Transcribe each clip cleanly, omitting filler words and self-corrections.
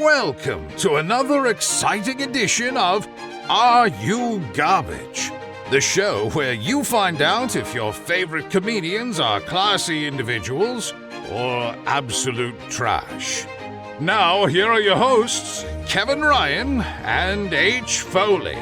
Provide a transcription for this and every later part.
Welcome to another exciting edition of Are You Garbage? The show where you find out if your favorite comedians are classy individuals or absolute trash. Now, here are your hosts, Kevin Ryan and H. Foley.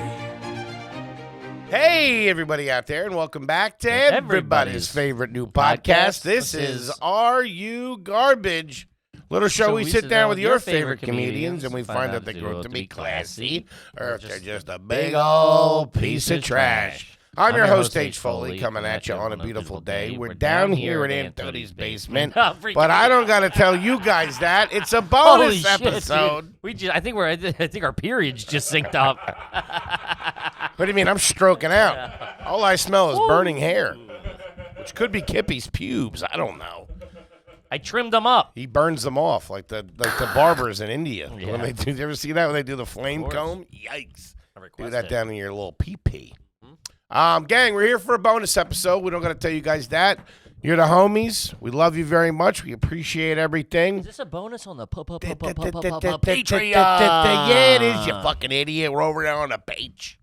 Hey, everybody out there, and welcome back to everybody's favorite new podcast. This is Are You Garbage? Little show we sit down with your favorite comedians, and we find out they grow up to be classy, or if they're just a big old piece of trash. I'm your host, H. Foley, coming at you on a beautiful day. We're down here in Aunt Tuddys' basement, but I don't got to tell you guys that. It's a bonus episode. I think our periods just synced up. What do you mean? I'm stroking out. All I smell is burning hair, which could be Kippy's pubes. I don't know. I trimmed them up. He burns them off like the barbers in India. Yeah. When they do, you ever see that when they do the flame comb? Yikes! Do that down in your little pee-pee. Gang, we're here for a bonus episode. We don't got to tell you guys that. You're the homies. We love you very much. We appreciate everything. Is this a bonus on the Patreon? Yeah, it is, you fucking idiot. We're over there on the beach.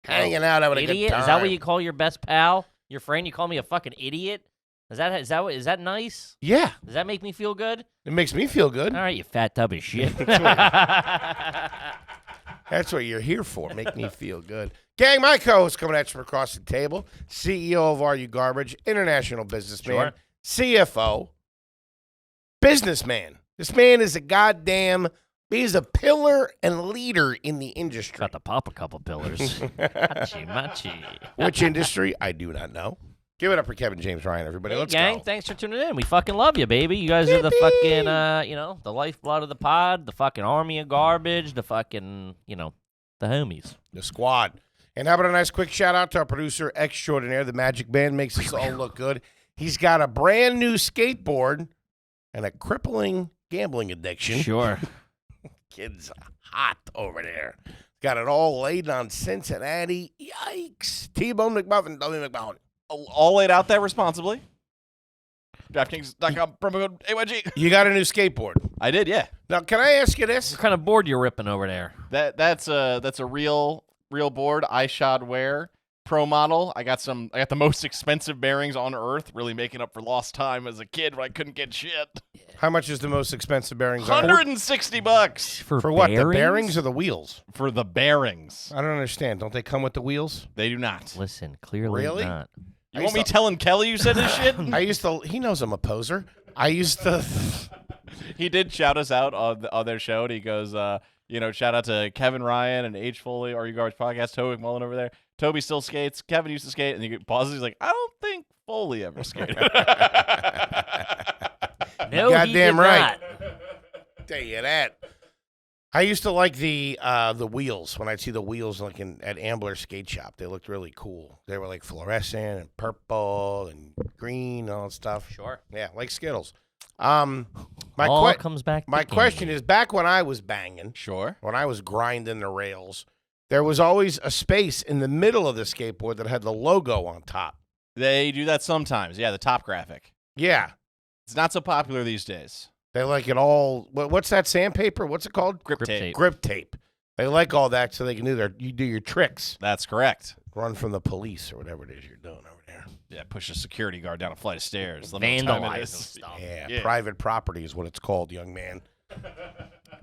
Hanging out, having a good time. Is that what you call your best pal? Your friend? You call me a fucking idiot? Is that nice? Yeah. Does that make me feel good? It makes me feel good. All right, you fat tub of shit. That's what you're here for. Make me feel good. Gang, my co-host coming at you from across the table. CEO of Are You Garbage, international businessman, CFO, businessman. This man is he's a pillar and leader in the industry. Got to pop a couple pillars. Machi. Which industry? I do not know. Give it up for Kevin James Ryan, everybody. Hey, Let's gang, go. Thanks for tuning in. We fucking love you, baby. You guys are the fucking, the lifeblood of the pod, the fucking army of garbage, the fucking, the homies. The squad. And how about a nice quick shout out to our producer extraordinaire, the Magic Man, makes us all look good. He's got a brand new skateboard and a crippling gambling addiction. Sure. Kid's hot over there. Got it all laid on Cincinnati. Yikes. T-Bone McMuffin, W. McMuffin. All laid out there responsibly. DraftKings.com, promo code AYG. You got a new skateboard. I did, yeah. Now, can I ask you this? What kind of board you're ripping over there? That's a real board. iShod Wear Pro model. I got the most expensive bearings on earth, really making up for lost time as a kid when I couldn't get shit. How much is the most expensive bearings on $160 for what? The bearings or the wheels? For the bearings. I don't understand. Don't they come with the wheels? They do not. Listen, clearly really? not. You want me telling Kelly you said this shit? He knows I'm a poser. He did shout us out on their show, and he goes, shout out to Kevin Ryan and H. Foley, Are You Garbage Podcast, Toby McMullen over there. Toby still skates. Kevin used to skate, and he pauses. He's like, I don't think Foley ever skated. No, goddamn he did right. Not. Tell you that. I used to like the wheels. When I'd see the wheels like at Ambler Skate Shop, they looked really cool. They were like fluorescent and purple and green and all that stuff. Sure. Yeah, like Skittles. All comes back to my question is, back when I was banging, sure, when I was grinding the rails, there was always a space in the middle of the skateboard that had the logo on top. They do that sometimes. Yeah, the top graphic. Yeah. It's not so popular these days. They like it all. What's that sandpaper? What's it called? Grip tape. Grip tape. They like all that so they can do your tricks. That's correct. Run from the police or whatever it is you're doing over there. Yeah, push a security guard down a flight of stairs. Vandalize stuff. Yeah, private property is what it's called, young man.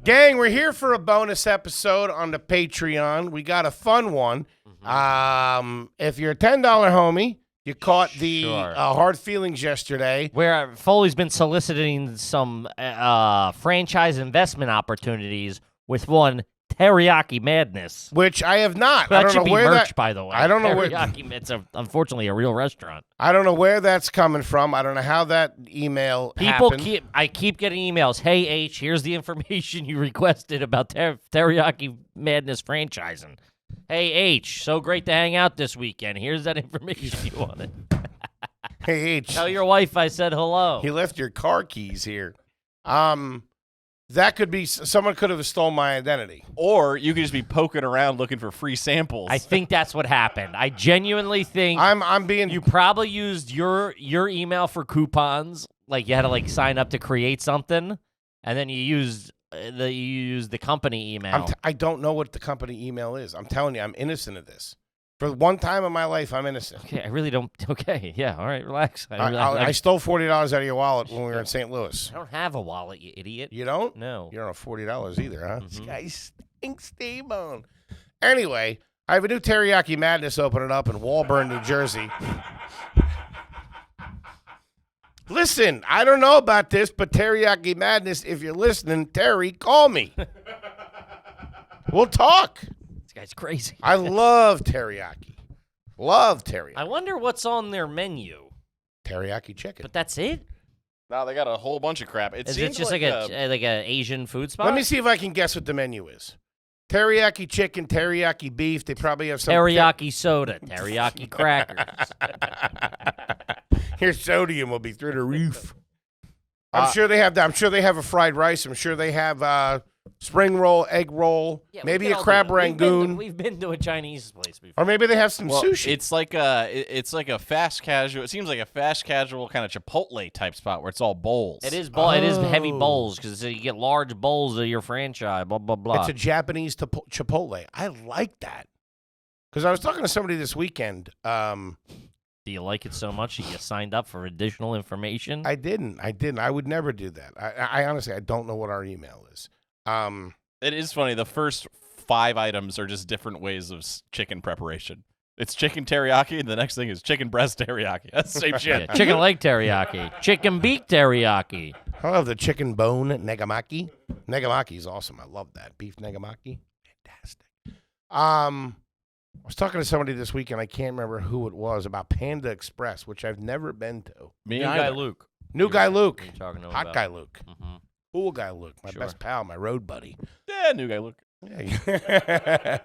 Gang, we're here for a bonus episode on the Patreon. We got a fun one. If you're a $10 homie, you caught the hard feelings yesterday. Where Foley's been soliciting some franchise investment opportunities with one Teriyaki Madness. Which I have not. That I don't should know be where merch, that, by the way. I don't know Teriyaki, it's unfortunately a real restaurant. I don't know where that's coming from. I don't know how that email happened. I keep getting emails. Hey, H, here's the information you requested about Teriyaki Madness franchising. Hey, H, so great to hang out this weekend. Here's that information you wanted. Hey, H. Tell your wife I said hello. He left your car keys here. That could be, someone could have stolen my identity. Or you could just be poking around looking for free samples. I think that's what happened. I genuinely think you probably used your email for coupons. Like you had to sign up to create something, and then you used you use the company email. I don't know what the company email is. I'm telling you, I'm innocent of this. For one time in my life, I'm innocent. Okay, I really don't. Okay, yeah, all right, relax. I stole $40 out of your wallet when we were in St. Louis. I don't have a wallet, you idiot. You don't? No. You don't have $40 either, huh? Mhm. This guy stinks, T-Bone. Anyway, I have a new Teriyaki Madness opening up in Walburn, New Jersey. Listen, I don't know about this, but Teriyaki Madness, if you're listening, Terry, call me. We'll talk. This guy's crazy. I love teriyaki. Love teriyaki. I wonder what's on their menu. Teriyaki chicken. But that's it? No, they got a whole bunch of crap. Is it just like a Asian food spot? Let me see if I can guess what the menu is. Teriyaki chicken, teriyaki beef. They probably have some teriyaki soda, teriyaki crackers. Your sodium will be through the roof. I'm sure they have that. I'm sure they have a fried rice. I'm sure they have spring roll, egg roll, Yeah, maybe a crab rangoon, We've been to a Chinese place before. or maybe they have some sushi. It's like a fast casual. It seems like a fast casual kind of Chipotle type spot where it's all bowls. It is It is heavy bowls because you get large bowls of your franchise. Blah blah blah. It's a Japanese Chipotle. I like that because I was talking to somebody this weekend. Do you like it so much that you signed up for additional information? I didn't. I would never do that. I honestly, I don't know what our email is. It is funny. The first 5 items are just different ways of chicken preparation. It's chicken teriyaki, and the next thing is chicken breast teriyaki. That's the same shit. Yeah, chicken leg teriyaki, chicken beak teriyaki. I love the chicken bone negamaki. Negamaki is awesome. I love that beef negamaki. Fantastic. I was talking to somebody this weekend. I can't remember who it was about Panda Express, which I've never been to. Me New either. guy Luke. New guy Luke. You're talking to him Hot about. guy Luke. Mm-hmm. Cool guy Luke. My Sure. best pal, my road buddy. Yeah, new guy. Look. Yeah.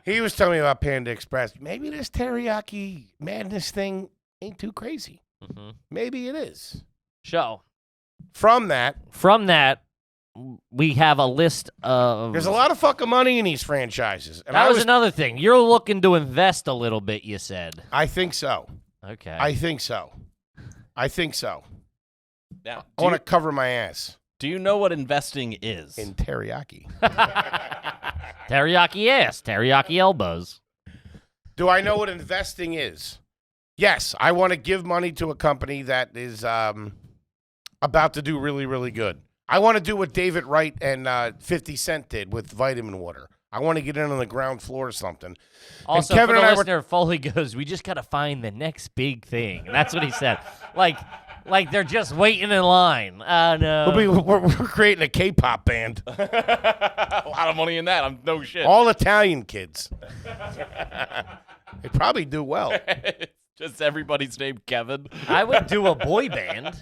He was telling me about Panda Express. Maybe this teriyaki madness thing ain't too crazy. Mm-hmm. Maybe it is. So, From that, we have a list of. there's a lot of fucking money in these franchises. And That was another thing. You're looking to invest a little bit, you said. I think so. Okay. I think so. Now, I want to cover my ass do you know what investing is? in teriyaki. Teriyaki ass, teriyaki elbows. Do I know what investing is? Yes, I want to give money to a company that is about to do really, really good. I want to do what David Wright and 50 Cent did with vitamin water. I want to get in on the ground floor or something. Also, Kevin for the and I were- listener, Foley goes, we just got to find the next big thing. That's what he said. Like they're just waiting in line. Oh, no. We're creating a K-pop band. A lot of money in that. I'm no shit. All Italian kids. They probably do well. Just everybody's named Kevin. I would do a boy band.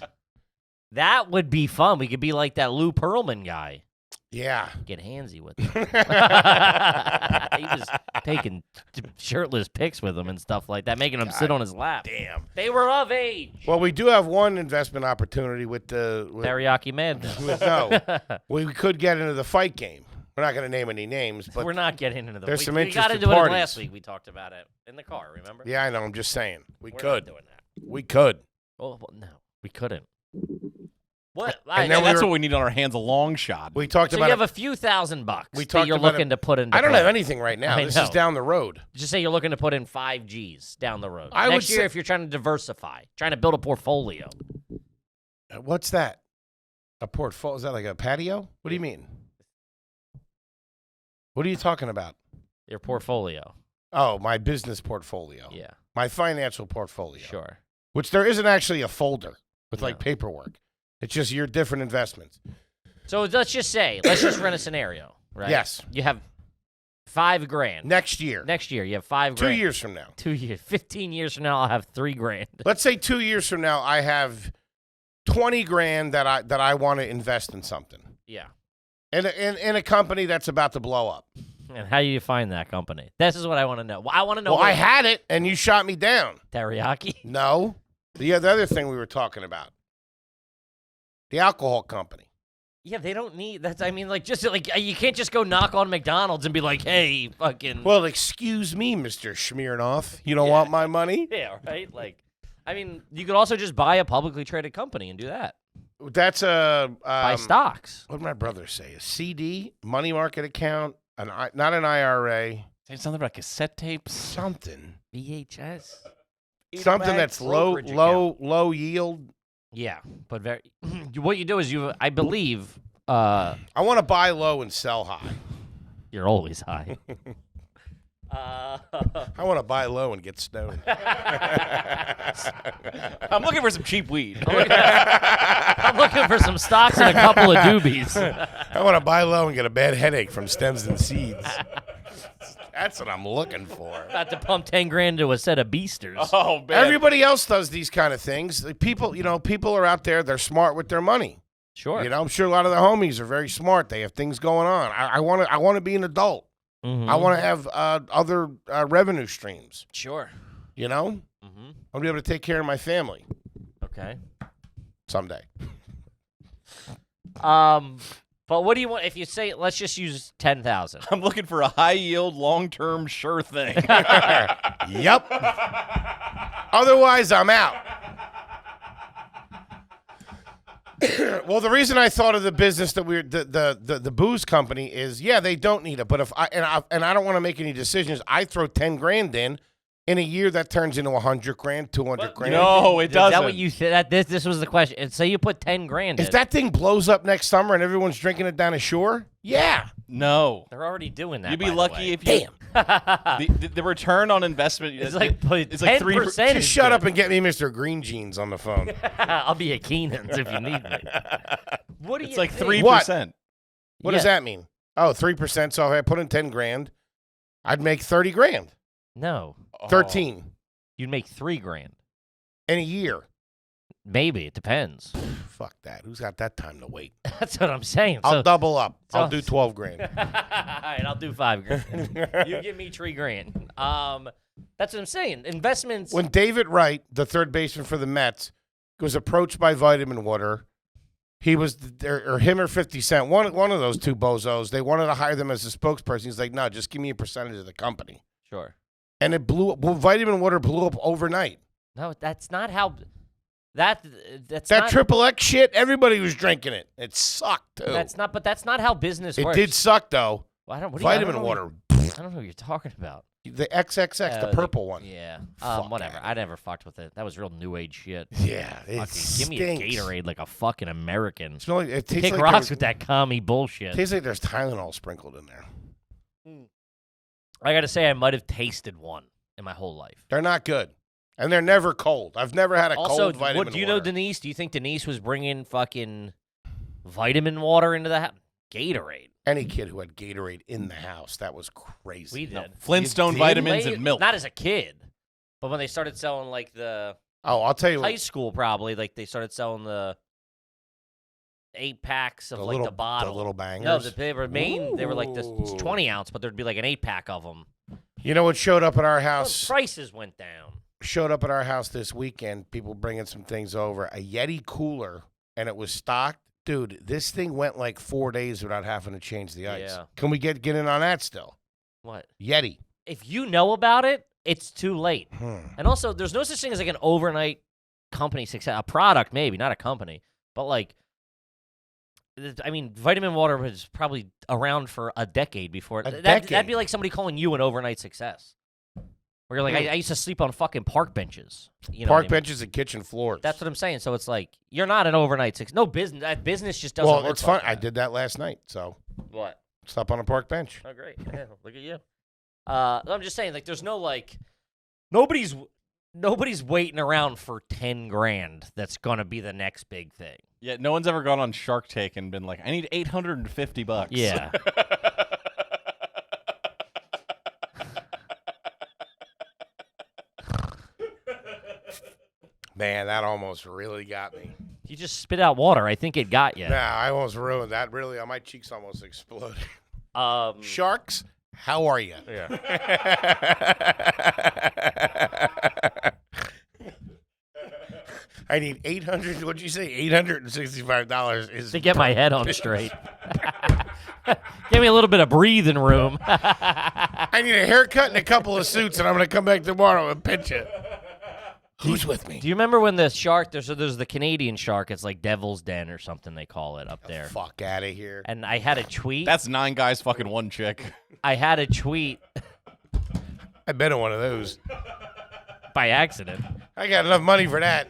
That would be fun. We could be like that Lou Pearlman guy. Yeah. Get handsy with him. He was taking shirtless pics with him and stuff like that, making him sit on his lap. Damn. They were of age. Well, we do have one investment opportunity with the... Teriyaki Madness. No. We could get into the fight game. We're not going to name any names, but... We're not getting into the. there's some we got interested into it parties. last week. We talked about it in the car. Remember? Yeah, I know. I'm just saying. We're Could. not doing that. We could. Oh well, no, we couldn't. What? And then That's what we need on our hands, a long shot. We talked So about you have a few $1,000 We that talked you're about looking to put in. I don't have anything right now. I This know. is down the road. Just say you're looking to put in 5 Gs down the road. I would Next year, say- if you're trying to diversify, trying to build a portfolio. What's that? A portfolio? Is that like a patio? What do you mean? What are you talking about? Your portfolio. Oh, my business portfolio. Yeah, My financial portfolio. sure. Which there isn't actually a folder with like No. paperwork. It's just your different investments. So let's just run a scenario, right? Yes. You have $5,000 Next year. next year. You have $5,000. 2 years from now. 2 years. 15 years from now, I'll have $3,000. Let's say 2 years from now, I have 20 grand that I want to invest in something. Yeah. In a company that's about to blow up. And how do you find that company? This is what I want to know. Well, I want to know. Well, I had it and you shot me down. teriyaki. No. The other thing we were talking about. The alcohol company. Yeah, they don't need that. I mean, you can't just go knock on McDonald's and be like, "Hey, fucking." Well, excuse me, Mr. Smirnoff. You don't Yeah. want my money? Yeah, right. Like, I mean, you could also just buy a publicly traded company and do that. That's a Buy stocks. What did my brother say? A CD, money market account, not an IRA. Say something about cassette tapes. Something. VHS. Something that's low yield. Yeah, but what you do is I believe. I want to buy low and sell high. You're always high. I want to buy low and get stoned. I'm looking for some cheap weed. I'm looking for some stocks and a couple of doobies. I want to buy low and get a bad headache from stems and seeds. That's what I'm looking for. About to pump 10 grand into a set of beasters. Oh, man. Everybody else does these kind of things. People are out there. They're smart with their money. Sure. I'm sure a lot of the homies are very smart. They have things going on. I want to be an adult. Mm-hmm. I want to have other revenue streams. Sure. Mm-hmm. I want to be able to take care of my family. Okay. Someday. But what do you want if you say let's just use 10,000? I'm looking for a high yield, long term, sure thing. Yep. Otherwise, I'm out. Well, the reason I thought of the business that the booze company is, they don't need it. But if I don't want to make any decisions, I throw 10 grand in a year that turns into 100 grand, 200 grand. No, it doesn't. Is that what you said? This was the question. And say you put 10 grand in. If that thing blows up next summer and everyone's drinking it down ashore, yeah. No. They're already doing that. You'd be by the lucky way. if you. The return on investment It's like 3%. Just shut up and get me Mr. Green Jeans on the phone. I'll be at Keenan's if you need me. What do It's you like think? 3%. What does that mean? Oh, 3%. So if I put in 10 grand, I'd make 30 grand. No. 13 You'd make 3 grand. in a year. Maybe. It depends. Fuck that. Who's got that time to wait? That's what I'm saying. I'll double up. so- I'll do 12 grand. All right, I'll do 5 grand. You give me 3 grand. That's what I'm saying. Investments. When David Wright, the third baseman for the Mets, was approached by Vitamin Water, he was, or him or 50 Cent, one of those two bozos, they wanted to hire them as a spokesperson. He's like, no, just give me a percentage of the company. Sure. And it blew up. Well, Vitamin Water blew up overnight. No, that's not how. That's That not, Triple X shit, everybody was drinking it. It sucked, too. That's not. But that's not how business It works. did suck, though. Well, I don't Vitamin Water. I don't know what you're talking about. The XXX, the purple one. Yeah. Fuck Whatever. that. I never fucked with it. That was real new age shit. Yeah, it Fucking give me stinks. a Gatorade like a fucking American. It tastes Kick like rocks with that commie bullshit. Tastes like there's Tylenol sprinkled in there. I gotta say, I might have tasted one in my whole life. They're not good, and they're never cold. I've never had a Also, cold vitamin do you know water. Denise? Do you think Denise was bringing fucking vitamin water into the house? Gatorade. Any kid who had Gatorade in the house, that was crazy. We did. Flintstone did? vitamins and milk. Not as a kid, but when they started selling like the Oh, I'll tell you high what. school, probably like they started selling the 8-packs of like the bottle. The little bangers. No, they were They were like this 20 ounce, but there'd be like an 8-pack of them. You know what showed up at our Well, house? prices went down. Showed up at our house this weekend. People bringing some things over. A Yeti cooler, and it was stocked. Dude, this thing went like 4 days without having to change the ice. Yeah. Can we get in on that still? What? Yeti. If you know about it, it's too late. And also, there's no such thing as like an overnight company success. A product, maybe, not a company. But like, I mean, vitamin water was probably around for a decade before. That'd be like somebody calling you an overnight success. Where you're like, I used to sleep on fucking park benches. You know Park what I mean? benches and kitchen floors. That's what I'm saying. So it's like, you're not an overnight success. No business. That business just doesn't work. Well, it's like fun. I that. did that last night. So What? stop on a park bench. Oh, great. Yeah, look at you. I'm just saying, like, there's no, like, nobody's waiting around for 10 grand that's going to be the next big thing. Yeah, no one's ever gone on Shark Tank and been like, I need $850. Yeah. Man, that almost really got me. You just spit out water. I think it got you. Nah, I almost ruined that. Really, my cheeks almost exploded. Um, Sharks, how are you? yeah. I need $800. What'd you say? $865 is To get my head on straight. Give me a little bit of breathing room. I need a haircut and a couple of suits, and I'm going to come back tomorrow and pinch you. Who's with me? Do you remember when the shark? There's the Canadian shark. It's like Devil's Den or something they call it up there. Fuck out of here. And I had a tweet. That's 9 guys fucking one chick. I had a tweet I've been in one of those. by accident. I got enough money for that.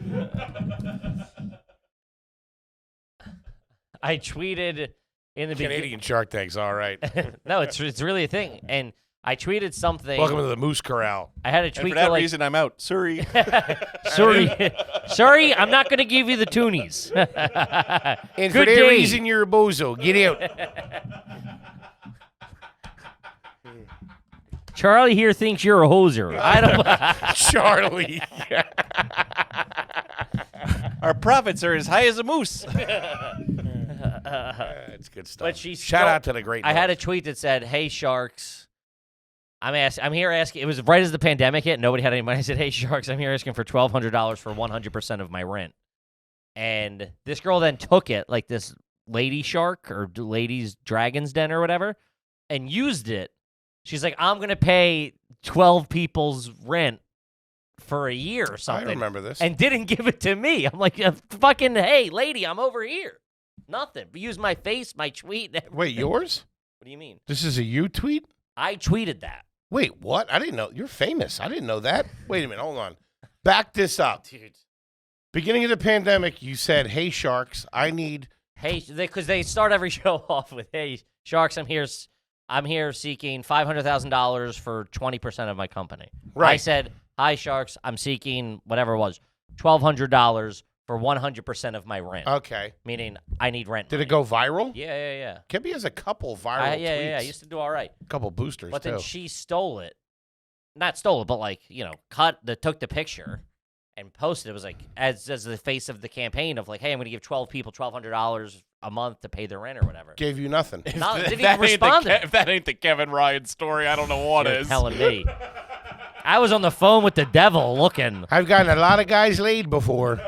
I tweeted in the Canadian Shark Tank's all right. No, it's really a thing. And I tweeted something. Welcome to the Moose Corral. I had a And tweet for that like, reason, I'm out. Sorry. sorry, I'm not going to give you the toonies. And Good for that day. reason, you're a bozo. Get out. Charlie here thinks you're a hoser. I don't. Charlie. Our profits are as high as a moose. That's good stuff. But she Shout out to the great. I had a North. tweet that said, "Hey sharks, I'm here asking." It was right as the pandemic hit. Nobody had any money. I said, "Hey sharks, I'm here asking for $1,200 for 100% of my rent." And this girl then took it, like this lady shark or ladies dragon's den or whatever, and used it. She's like, "I'm gonna pay 12 people's rent for a year or I something." remember this. And didn't give it to me. I'm like, fucking, hey, lady, I'm over here. Nothing. But use my face, my tweet. Wait, yours? What do you mean? This is a you tweet? I tweeted that. Wait, what? I didn't know. You're famous. I didn't know that. Wait a minute. Hold on. Back this up. Dude. Beginning of the pandemic, you said, "Hey, sharks, I need." Hey, because they start every show off with, "Hey, sharks, I'm here seeking $500,000 for 20% of my company." Right. I said, "Hi, sharks, I'm seeking whatever it was, $1,200 for 100% of my rent." Okay. Meaning I need rent. Did money. it go viral? Yeah. Kibby has a couple viral tweets. Yeah. I used to do all right. A couple boosters, But too. then she stole it. Not stole it, but like, took the picture and posted. It was like as the face of the campaign of like, "Hey, I'm going to give 12 people $1,200 a month to pay their rent or whatever." Gave you nothing. No, If didn't that even respond. if that ain't the Kevin Ryan story, I don't know what You're is. telling me. I was on the phone with the devil looking. I've gotten a lot of guys laid before.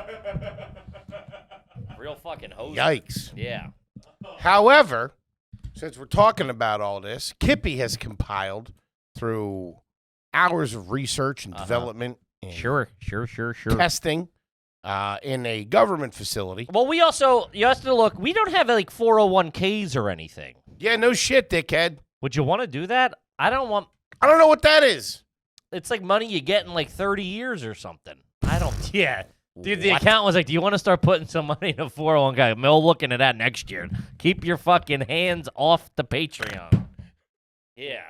Real fucking hoser. Yikes. Yeah. However, since we're talking about all this, Kippy has compiled through hours of research and development and Sure. testing in a government facility. Well, you have to look, we don't have like 401ks or anything. Yeah, no shit, dickhead. Would you want to do that? I don't know what that is. It's like money you get in like 30 years or something. I don't. Yeah. Dude, the accountant was like, "Do you want to start putting some money in a 401k?" We'll look into that next year. Keep your fucking hands off the Patreon. Yeah.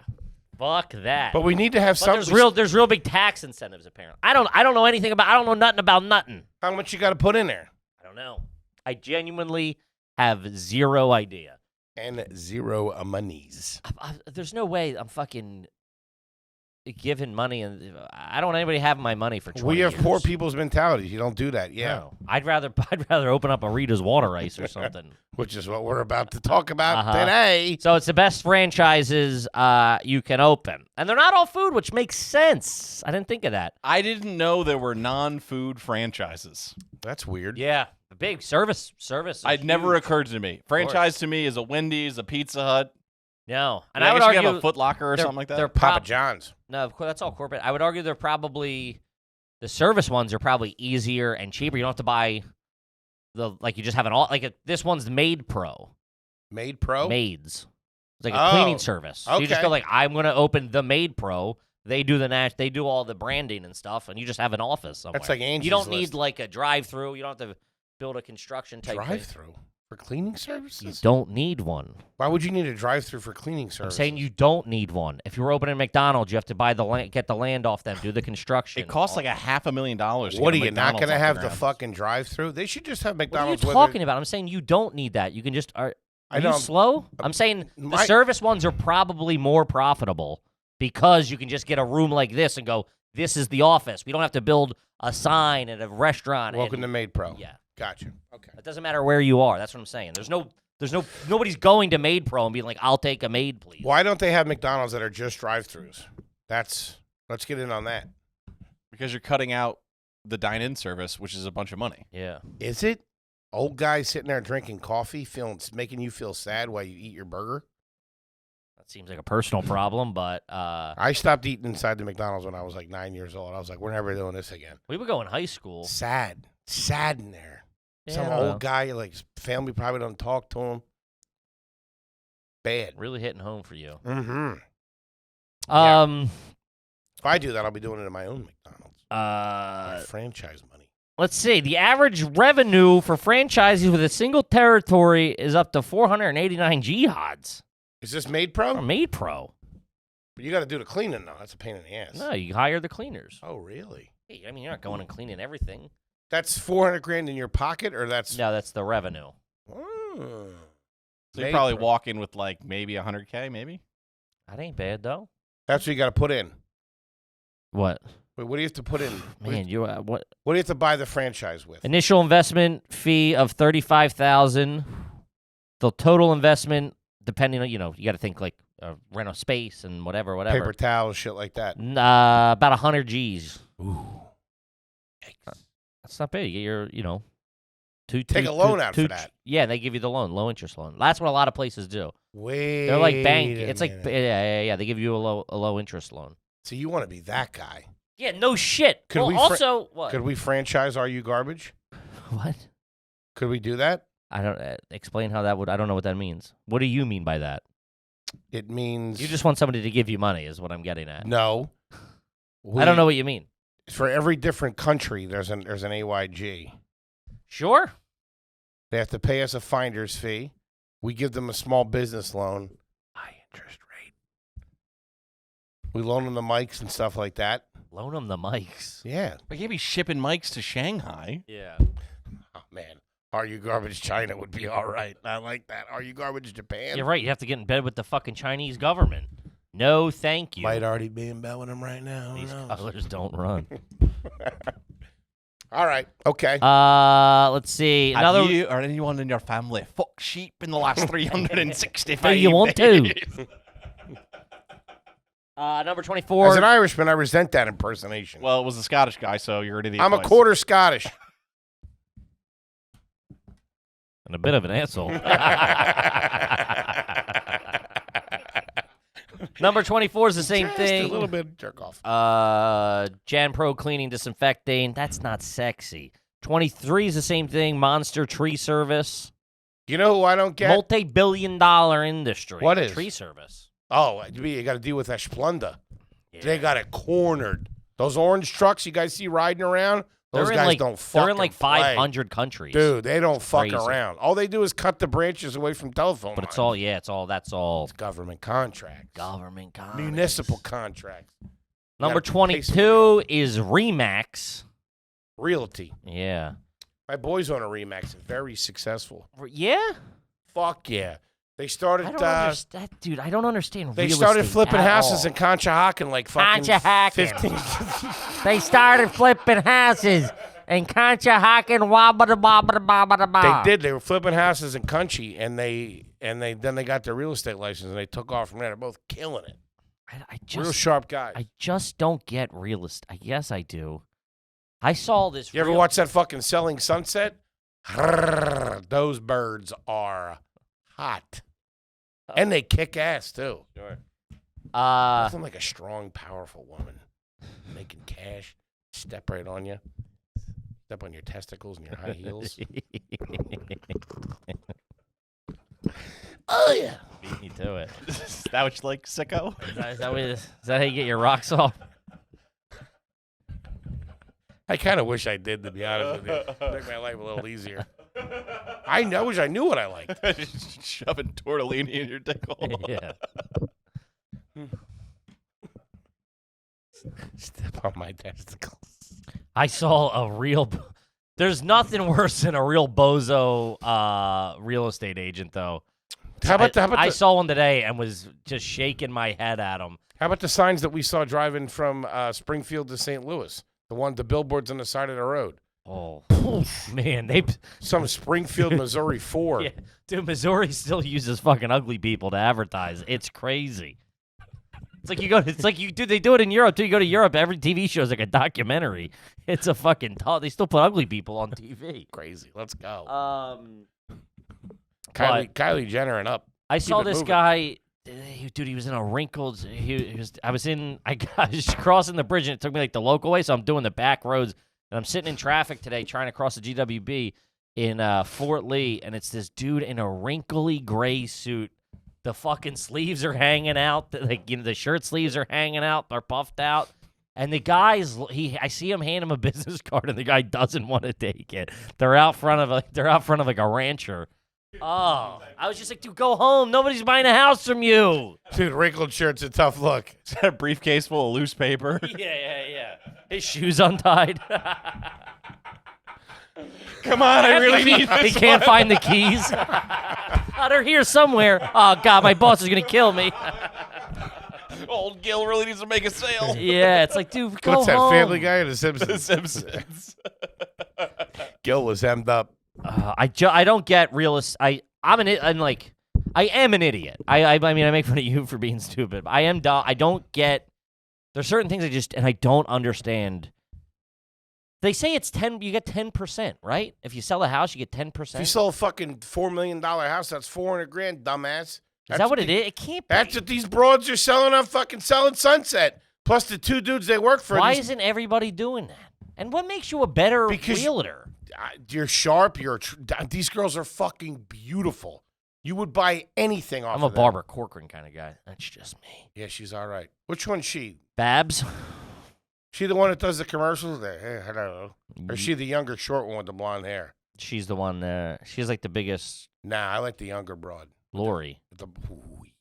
Fuck that. But we need to have But something. there's real big tax incentives apparently. I don't know anything about. I don't know nothing about nothing. How much you got to put in there? I don't know. I genuinely have zero idea. And zero monies. There's no way I'm fucking giving money, and I don't want anybody having my money for 20 We have years. poor people's mentalities. You don't do that. Yeah. No. I'd rather open up a Rita's Water Ice or something. Which is what we're about to talk about Uh-huh. today. So it's the best franchises you can open. And they're not all food, which makes sense. I didn't think of that. I didn't know there were non-food franchises. That's weird. Yeah. The big service. It never occurred to me. Franchise to me is a Wendy's, a Pizza Hut. No. And I I would guess you argue have a Foot Locker or they're- something like that. they're Papa John's. No, of course, that's all corporate. I would argue they're probably the service ones are probably easier and cheaper. You don't have to buy you just have this one's Maid Pro. Made Pro? Maids. It's like a cleaning Oh, service. So you just okay. go like, "I'm going to open the Maid Pro." They do they do all the branding and stuff, and you just have an office somewhere. That's like Angie's You don't List. need like a drive-through. You don't have to build a construction type thing. Drive-through for cleaning You services? don't need one. Why would you need a drive-through for cleaning I'm services? saying you don't need one. If you were opening McDonald's, you have to buy the land, get the land off them, do the construction. It costs like $500,000. What are you not going to have the fucking drive-through? They should just have What are you McDonald's with talking it. about? I'm saying you don't need that. You can just Are I you don't- slow? I'm saying the my- service ones are probably more profitable because you can just get a room like this and go, "This is the office." We don't have to build a sign at a restaurant. Welcome to and, Made Pro. Yeah. Gotcha. Okay. It doesn't matter where you are. That's what I'm saying. Nobody's going to Maid Pro and being like, "I'll take a maid, please." Why don't they have McDonald's that are just drive-throughs? Let's get in on that. Because you're cutting out the dine-in service, which is a bunch of money. Yeah. Is it old guys sitting there drinking coffee, making you feel sad while you eat your burger? That seems like a personal problem, but I stopped eating inside the McDonald's when I was like 9 years old. I was like, we're never doing this again. we would go in high school. Sad in there. Yeah, Some well, old guy, like his family probably don't talk to him. Bad. really hitting home for you. Mm-hmm. If I do that, I'll be doing it in my own McDonald's. My franchise money. Let's see. The average revenue for franchises with a single territory is up to 489 jihads. Is this Made Pro? Or Made Pro. But you got to do the cleaning, though. That's a pain in the ass. No, you hire the cleaners. Oh, really? Hey, I mean, you're not going and cleaning everything. That's $400,000 in your pocket, or that's... No, that's the revenue. Oh. So you probably walk in with like maybe $100K, maybe. That ain't bad, though. That's what you got to put in. What? Wait, what do you have to put in? Man, what? What do you have to buy the franchise with? Initial investment fee of $35,000. The total investment, depending on, you got to think like rent a space and whatever. Paper towels, shit like that. About 100 G's. Ooh. That's not bad. You get your, Take a loan out for that. Yeah, they give you the loan, low interest loan. That's what a lot of places do. Wait. They're like bank. It's like yeah. They give you a low interest loan. So you want to be that guy? Yeah, no shit. Could we what? Could we franchise Are You Garbage? What? Could we do that? I don't explain how that would. I don't know what that means. What do you mean by that? It means You just want somebody to give you money, is what I'm getting at. no. I don't know what you mean. For every different country, there's an AYG. Sure. They have to pay us a finder's fee. We give them a small business loan, high interest rate. We loan them the mics and stuff like that. Loan them the mics. Yeah. We can't be shipping mics to Shanghai. Yeah. Oh man, Are You Garbage China would be all right. I like that. Are You Garbage Japan? You're right. You have to get in bed with the fucking Chinese government. No, thank you. Might already be in bed with them right now. These colors don't run. All right. Okay. Let's see. Have you or anyone in your family fucked sheep in the last 365 Do you want days? to? Number 24. As an Irishman, I resent that impersonation. Well, it was a Scottish guy, so you're an idiot. I'm a twice. quarter Scottish. And a bit of an asshole. Number 24 is the same thing. A little bit jerk off. Jan Pro cleaning, disinfecting. That's not sexy. 23 is the same thing. Monster tree service. You know who I don't get? Multi-billion-dollar industry. What is? Tree service. Oh, you got to deal with that Splenda. Yeah. They got it cornered. Those orange trucks you guys see riding around, those guys don't fucking They're in like 500 countries. Dude, they don't fuck Crazy. around. All they do is cut the branches away from telephone But lines. that's all It's government contracts. government contracts. Municipal contracts. Number gotta pay 22 is Remax. Realty. Yeah. My boys own a Remax. Very successful. Yeah? Fuck yeah. They started. I don't understand, dude. I don't understand. They real started estate flipping at houses all. in Conshohocken like fucking Conshohocken. 15. They started flipping houses in Conshohocken. They did. They were flipping houses in Country, and then they got their real estate license, and they took off from there. They're both killing it. I Real just, sharp guys. I just don't get real estate. I guess I do. I saw this. You ever watch that fucking Selling Sunset? Those birds are hot, and they kick ass too. Sure. Nothing like a strong, powerful woman making cash. Step right on you. Step on your testicles and your high heels. Oh yeah. Beat me to it. Is that what you like, sicko? Is that how you get your rocks off? I kind of wish I did, to be honest with you. Make my life a little easier. I wish I knew what I liked. Just shoving tortellini in your dick hole. Yeah. Step on my testicles. I saw a real. There's nothing worse than a real bozo real estate agent, though. I saw one today and was just shaking my head at him. How about the signs that we saw driving from Springfield to St. Louis? The billboards on the side of the road. Oh, man. Some Springfield, Missouri 4. Yeah. Dude, Missouri still uses fucking ugly people to advertise. It's crazy. They do it in Europe, too. You go to Europe, every TV show is like a documentary. It's a fucking, they still put ugly people on TV. Crazy. Let's go. Kylie Kylie Jenner and up. I saw this guy, dude, he was in a wrinkled. I was crossing the bridge, and it took me like the local way, so I'm doing the back roads, and I'm sitting in traffic today trying to cross the GWB in Fort Lee, and it's this dude in a wrinkly gray suit. The fucking sleeves are hanging out, the shirt sleeves are hanging out, they're puffed out. And the guys, I see him hand him a business card, and the guy doesn't want to take it. They're out front of like a rancher. Oh, I was just like, dude, go home. Nobody's buying a house from you. Dude, wrinkled shirt's a tough look. Is that a briefcase full of loose paper? Yeah. His shoes untied. Come on, I really need this. He can't find the keys. Oh, they're here somewhere. Oh, God, my boss is going to kill me. Old Gil really needs to make a sale. Yeah, it's like, dude, go What's that, home. Family Guy or The Simpsons? The Simpsons. Gil was hemmed up. I don't get realist. I am an idiot. I mean, I make fun of you for being stupid. But I am dumb. I don't get. There's certain things I don't understand. They say it's 10. You get 10%, right? If you sell a house, you get 10%. If you sell a fucking $4 million house, that's $400,000, dumbass. Is that what it is? It can't be. That's what these broads are selling on fucking Selling Sunset. Plus the two dudes they work for. Why isn't everybody doing that? And what makes you a better realtor? You're sharp. These girls are fucking beautiful. You would buy anything off of them. I'm a Barbara Corcoran kind of guy. That's just me. Yeah, she's all right. Which one's she? Babs? She the one that does the commercials? Hey, I don't know. Or is she the younger, short one with the blonde hair? She's the one there. She's like the biggest. Nah, I like the younger broad. Lori.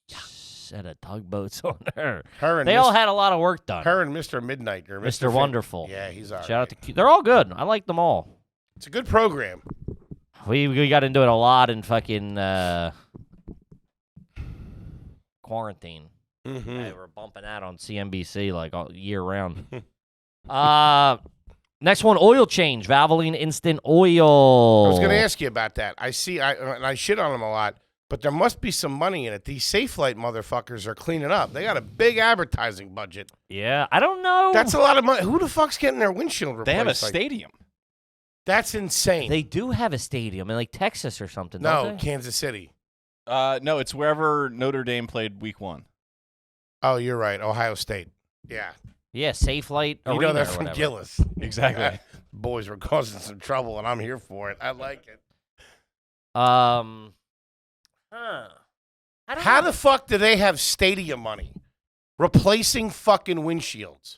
Set of tugboats on her. They all had a lot of work done. Her and Mr. Midnight. Or Mr. Wonderful. Yeah, he's all right. Shout out to They're all good. I like them all. It's a good program. We got into it a lot in fucking quarantine. Mm-hmm. They were bumping that on CNBC like all year round. Next one, oil change. Valvoline Instant Oil. I was going to ask you about that. I shit on them a lot, but there must be some money in it. These Safelite motherfuckers are cleaning up. They got a big advertising budget. Yeah, I don't know. That's a lot of money. Who the fuck's getting their windshield replaced? They have a stadium. That's insane. They do have a stadium in like Texas or something. No, don't they? Kansas City. No, it's wherever Notre Dame played week 1. Oh, you're right. Ohio State. Yeah. Yeah, Safelite Arena. You know they're or from whatever. Gillis. Exactly. Boys were causing some trouble, and I'm here for it. I like it. How the fuck do they have stadium money? Replacing fucking windshields.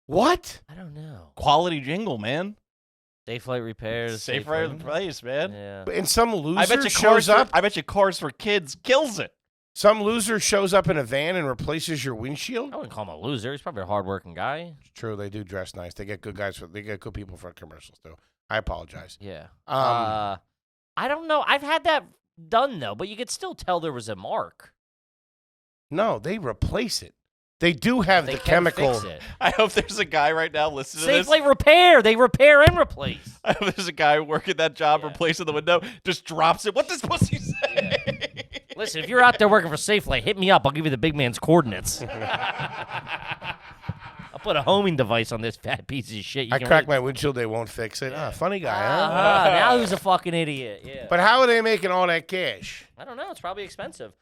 What? I don't know. Quality jingle, man. Safelite repairs. Safe right place, man. Yeah. And some loser I bet you shows up. I bet you Cars for Kids kills it. Some loser shows up in a van and replaces your windshield. I wouldn't call him a loser. He's probably a hardworking guy. It's true. They do dress nice. They get good guys. They get good people for commercials too. I apologize. Yeah. Um, I don't know. I've had that done though, but you could still tell there was a mark. No, they replace it. They do have They the can chemical. fix it. I hope there's a guy right now listening to this. Safelite repair. They repair and replace. I hope there's a guy working that job replacing the window, just drops it. What does pussy say? Listen, if you're out there working for Safelite, hit me up. I'll give you the big man's coordinates. I'll put a homing device on this fat piece of shit. I crack my windshield. They won't fix it. Ah, funny guy, huh? Now who's a fucking idiot? Yeah. But how are they making all that cash? I don't know. It's probably expensive.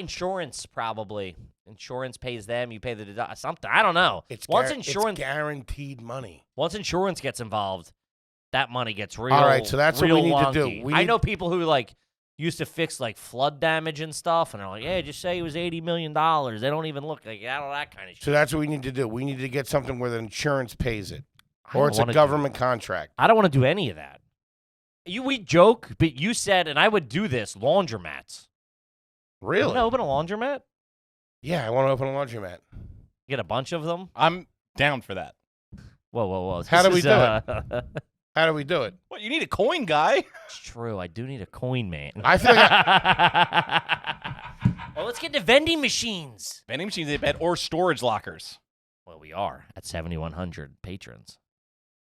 Insurance probably. Insurance pays them. You pay the something. I don't know. It's insurance guaranteed money. Once insurance gets involved, that money gets real. All right, so that's what we need to do. wonky. I know people who like used to fix like flood damage and stuff, and they're like, "Yeah, just say it was $80 million." They don't even look like all that kind of shit. So that's what we need to do. We need to get something where the insurance pays it, or it's a wanna government contract. I don't want to do any of that. We joke, but you said, and I would do this, laundromats. Really? You want to open a laundromat? Yeah, I want to open a laundromat. Get a bunch of them? I'm down for that. Whoa. How do we This do is, it? How do we do it? What, you need a coin guy? It's true. I do need a coin, man. I feel like Well, let's get into vending machines. Vending machines, they bet, or storage lockers. Well, we are at 7,100 patrons.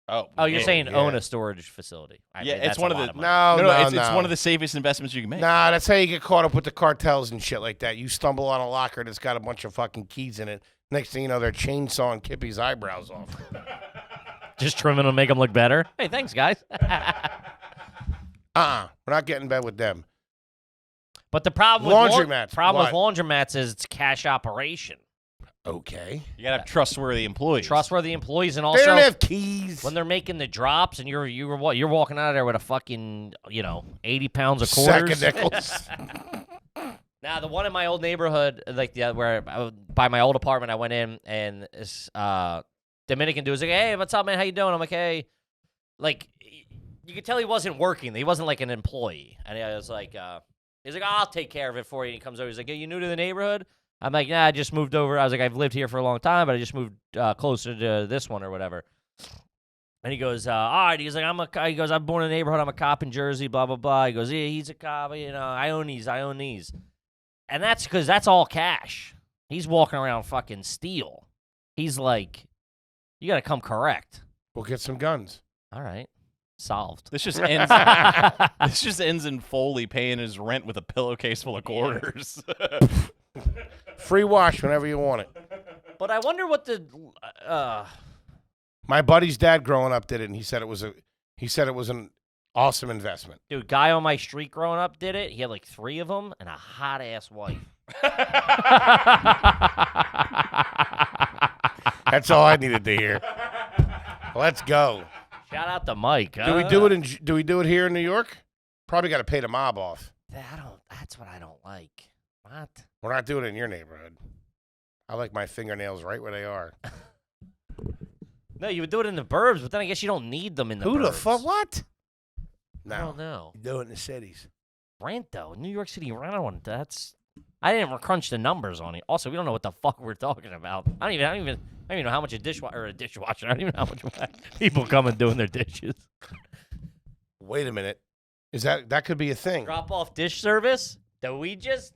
Oh, You're saying own a storage facility? Yeah, it's one of the it's one of the safest investments you can make. Nah, that's how you get caught up with the cartels and shit like that. You stumble on a locker that's got a bunch of fucking keys in it. Next thing you know, they're chainsawing Kippy's eyebrows off. Just trimming to make them look better. Hey, thanks, guys. We're not getting in bed with them. But the problem Laundromats. with laundromats is it's cash operation. Okay. You gotta have trustworthy employees. Trustworthy employees, and also They don't have keys. when they're making the drops, and you're walking out of there with a fucking 80 pounds of quarters. Sack of nickels. Now the one in my old neighborhood, like where by my old apartment, I went in, and this Dominican dude was like, "Hey, what's up, man? How you doing?" I'm like, "Hey," like you could tell he wasn't working. He wasn't like an employee, and I was like, he's like, "I'll take care of it for you." And he comes over, he's like, "Hey, you new to the neighborhood?" I'm like, "Yeah, I just moved over." I was like, "I've lived here for a long time, but I just moved closer to this one or whatever." And he goes, "All right." He's like, he goes, "I'm born in the neighborhood. I'm a cop in Jersey, blah, blah, blah." He goes, "Yeah, he's a cop. I own these. And that's because that's all cash. He's walking around fucking steel. He's like, you got to come correct. We'll get some guns. All right. Solved. This just ends in Foley paying his rent with a pillowcase full of quarters. Free wash whenever you want it. But I wonder what the My buddy's dad growing up did it, and he said it was an awesome investment. dude, guy on my street growing up did it. He had like 3 of them and a hot ass wife. That's all I needed to hear. Let's go. Shout out to Mike. Do we do it here in New York? Probably got to pay the mob off. That's what I don't like. What? We're not doing it in your neighborhood. I like my fingernails right where they are. No, you would do it in the burbs, but then I guess you don't need them in the burbs. Who the fuck? What? No. I don't know. You do it in the cities. Rent though, New York City rent one. I didn't crunch the numbers on it. Also, we don't know what the fuck we're talking about. I don't even know how much a dishwasher. I don't even know how much people come and doing their dishes. Wait a minute. That could be a thing? Drop off dish service? Did we just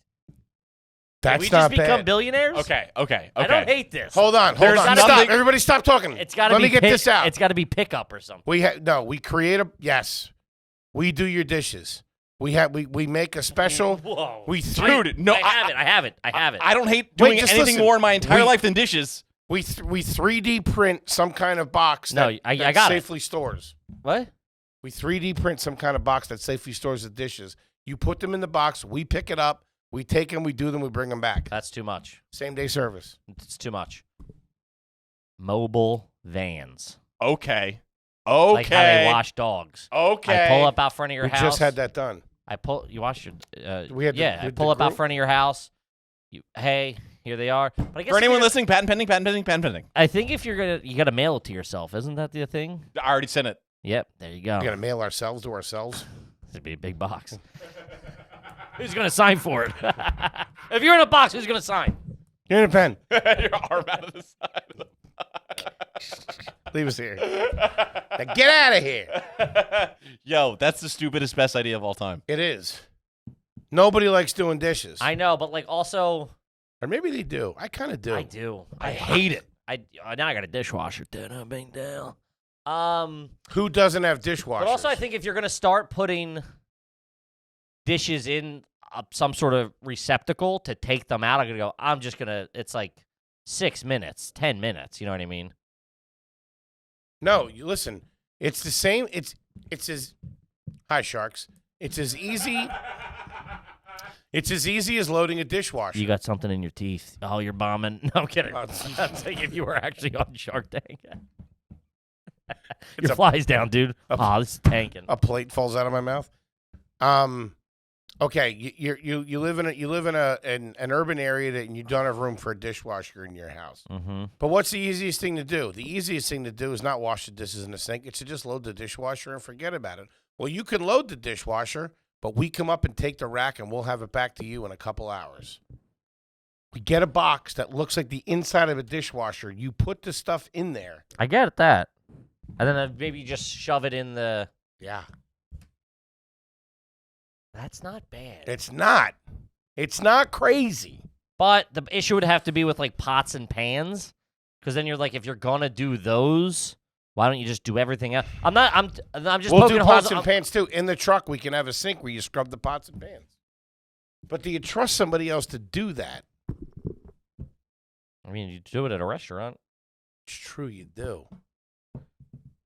That's become bad. billionaires? Okay. I don't hate this. Hold on. There's Stop. nothing- Everybody stop talking. It's got to be. Let me get this out. It's got to be pickup or something. We create yes. We do your dishes. We make a special. Whoa. Dude, no, I have it. I don't hate doing just anything listen. more in my entire life than dishes. We 3D print some kind of box No, that I got it. safely stores. What? We 3D print some kind of box that safely stores the dishes. You put them in the box. We pick it up. We take them. We do them. We bring them back. That's too much. Same day service. It's too much. Mobile vans. Okay. Like how they wash dogs. Okay. I pull up out front of your We house. just had that done. You wash your. I pull up out front of your house. Hey, here they are. But I guess For anyone if listening, patent pending. I think if you gotta mail it to yourself. Isn't that the thing? I already sent it. Yep. There you go. We got to mail ourselves to ourselves. It'd be a big box. Who's gonna sign for it? If you're in a box, who's gonna sign? You're in a pen. Your arm out of the side of the Leave us here. Now get out of here. Yo, that's the stupidest, best idea of all time. It is. Nobody likes doing dishes. I know, but like also, Or maybe they do. I kind of do. I do. I hate it. Now I got a dishwasher. Bing down. Who doesn't have dishwashers? But also, I think if you're gonna start putting dishes in some sort of receptacle to take them out, I'm gonna go. It's like 6 minutes, 10 minutes. You know what I mean? No, you listen. It's the same. It's as hi sharks. It's as easy. It's as easy as loading a dishwasher. You got something in your teeth. Oh, you're bombing. No, I'm kidding. Oh, I'm saying if you were actually on Shark Tank. Your fly's down, dude. This is tanking. A plate falls out of my mouth. Okay, you live in an urban area and you don't have room for a dishwasher in your house. Mm-hmm. But what's the easiest thing to do? The easiest thing to do is not wash the dishes in the sink. It's to just load the dishwasher and forget about it. Well, you can load the dishwasher, but we come up and take the rack and we'll have it back to you in a couple hours. We get a box that looks like the inside of a dishwasher. You put the stuff in there. I get that. And then maybe just shove it in the... Yeah. That's not bad. It's not. It's not crazy. But the issue would have to be with, like, pots and pans. Because then you're like, if you're going to do those, why don't you just do everything else? I'm just We'll poking do holes. pots and pans, too. In the truck, we can have a sink where you scrub the pots and pans. But do you trust somebody else to do that? I mean, you do it at a restaurant. It's true, you do.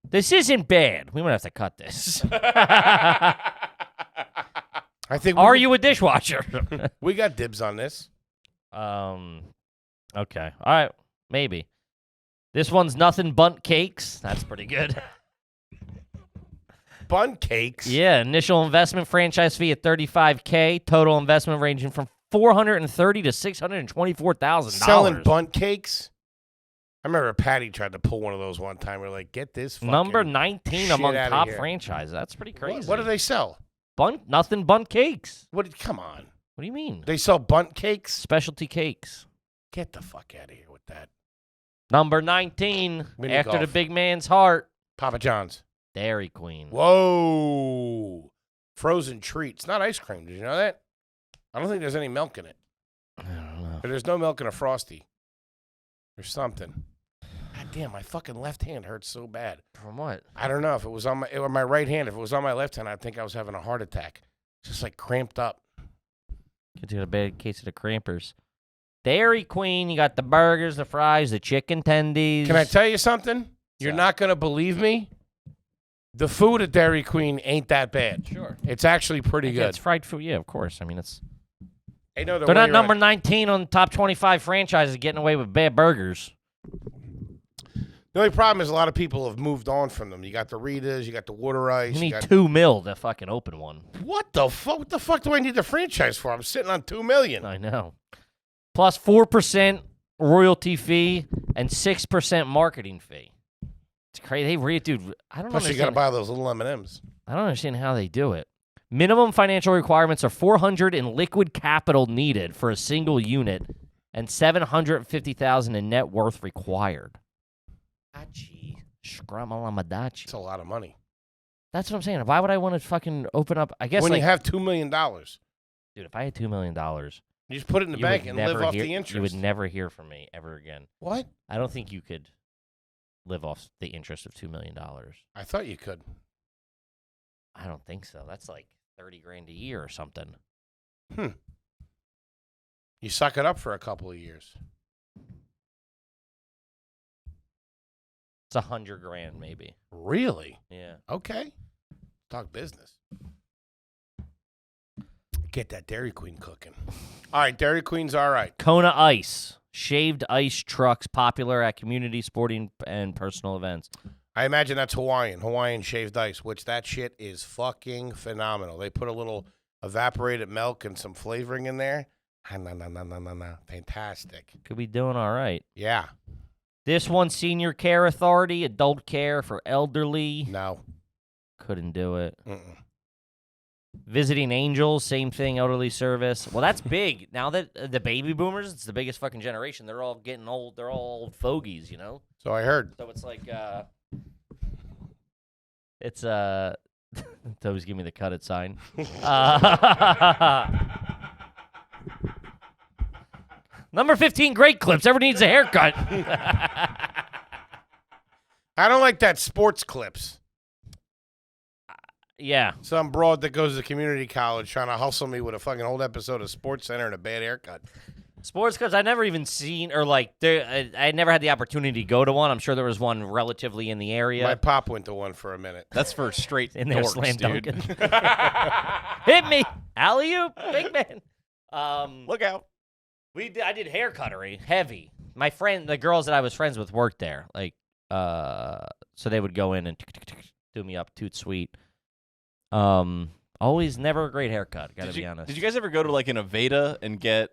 This isn't bad. We might have to cut this. I think. Are you a dishwasher? We got dibs on this. Okay. All right. Maybe. This one's nothing but cakes. That's pretty good. Bun cakes. Yeah. Initial investment franchise fee at $35K. Total investment ranging from $430,000 to $624,000. Selling bun cakes. I remember Patty tried to pull one of those one time. We're like, get this fucking Number 19 among outta top here. franchises. That's pretty crazy. What do they sell? Nothing but cakes. Come on. What do you mean? They sell bunt cakes? Specialty cakes. Get the fuck out of here with that. Number 19, Mini after the golf. big man's heart, Papa John's. Dairy Queen. Whoa. Frozen treats. Not ice cream. Did you know that? I don't think there's any milk in it. I don't know. But there's no milk in a Frosty. There's something. God damn, my fucking left hand hurts so bad. From what? I don't know if it was on my right hand. If it was on my left hand, I'd think I was having a heart attack. Just like cramped up. Could you get a bad case of the crampers. Dairy Queen, you got the burgers, the fries, the chicken tendies. Can I tell you something? You're not going to believe me. The food at Dairy Queen ain't that bad. Sure. It's actually pretty Yeah, good. it's fried food. Yeah, of course. I mean, it's. Hey, no, They're not number 19 on the top 25 franchises getting away with bad burgers. The only problem is a lot of people have moved on from them. You got the Ritas, you got the water ice. You need got... $2 million to fucking open one. What the fuck? What the fuck do I need the franchise for? I'm sitting on $2 million. I know. Plus 4% royalty fee and 6% marketing fee. It's crazy. Dude, I don't know. Plus, you got to buy those little M&Ms. I don't understand how they do it. Minimum financial requirements are $400,000 in liquid capital needed for a single unit and $750,000 in net worth required. Achi. Scramalamadatchi. It's a lot of money. That's what I'm saying. Why would I want to fucking open up? I guess when like, you have $2 million, dude, if I had $2 million, you just put it in the bank and live off the interest. You would never hear from me ever again. What? I don't think you could live off the interest of $2 million. I thought you could. I don't think so. That's like $30,000 a year or something. You suck it up for a couple of years. It's $100,000 maybe. Really? Yeah. Okay. Talk business. Get that Dairy Queen cooking. All right, Dairy Queen's all right. Kona Ice. Shaved ice trucks popular at community, sporting, and personal events. I imagine that's Hawaiian shaved ice, which that shit is fucking phenomenal. They put a little evaporated milk and some flavoring in there. Fantastic. Could be doing all right. Yeah. This one, Senior Care Authority, adult care for elderly. No. Couldn't do it. Mm-mm. Visiting Angels, same thing, elderly service. Well, that's big. Now that the baby boomers, it's the biggest fucking generation. They're all getting old. They're all old fogies, you know? So I heard. So it's like, it's, Toby's give me the cut it sign. Number 15, great clips. Everybody needs a haircut. I don't like that sports clips. Yeah. Some broad that goes to community college trying to hustle me with a fucking old episode of Sports Center and a bad haircut. Sports clips, I never even seen, or like, I never had the opportunity to go to one. I'm sure there was one relatively in the area. My pop went to one for a minute. That's for straight in there, dorks, slam dude. dunking. Hit me, alley-oop, big man. Look out. I did hair cuttery, heavy. My friend, the girls that I was friends with worked there. Like, so they would go in and do me up, toot sweet. Always never a great haircut, gotta be honest. Did you guys ever go to like an Aveda and get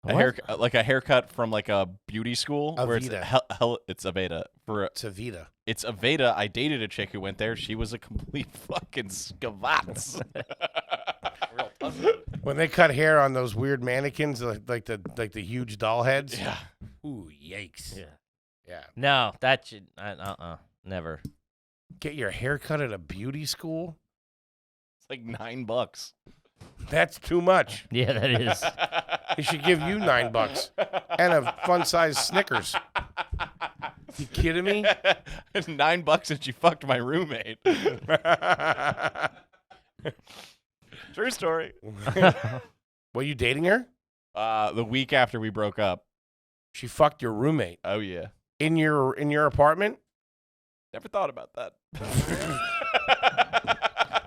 a haircut from like a beauty school? Where it's it's Aveda. It's Aveda. It's Aveda. I dated a chick who went there. She was a complete fucking scavatz. When they cut hair on those weird mannequins, like the huge doll heads. Yeah. Ooh, yikes. Yeah. No, that should never. Get your hair cut at a beauty school? It's like $9. That's too much. Yeah, that is. They should give you $9 and a fun-sized Snickers. You kidding me? $9 and she fucked my roommate. True story. Were you dating her? The week after we broke up. She fucked your roommate. Oh yeah. In your apartment? Never thought about that.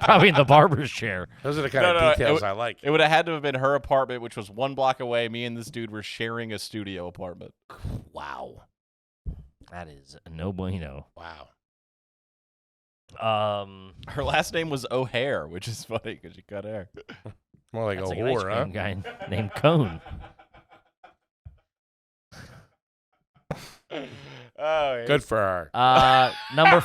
Probably in the barber's chair. Those are the kind of details I like. It would have had to have been her apartment, which was 1 block away. Me and this dude were sharing a studio apartment. Wow. That is no bueno. Wow. Her last name was O'Hare, which is funny because she cut hair. More like That's a like an ice whore, huh? cream guy named Cone. Oh, yeah. Good for her. Number.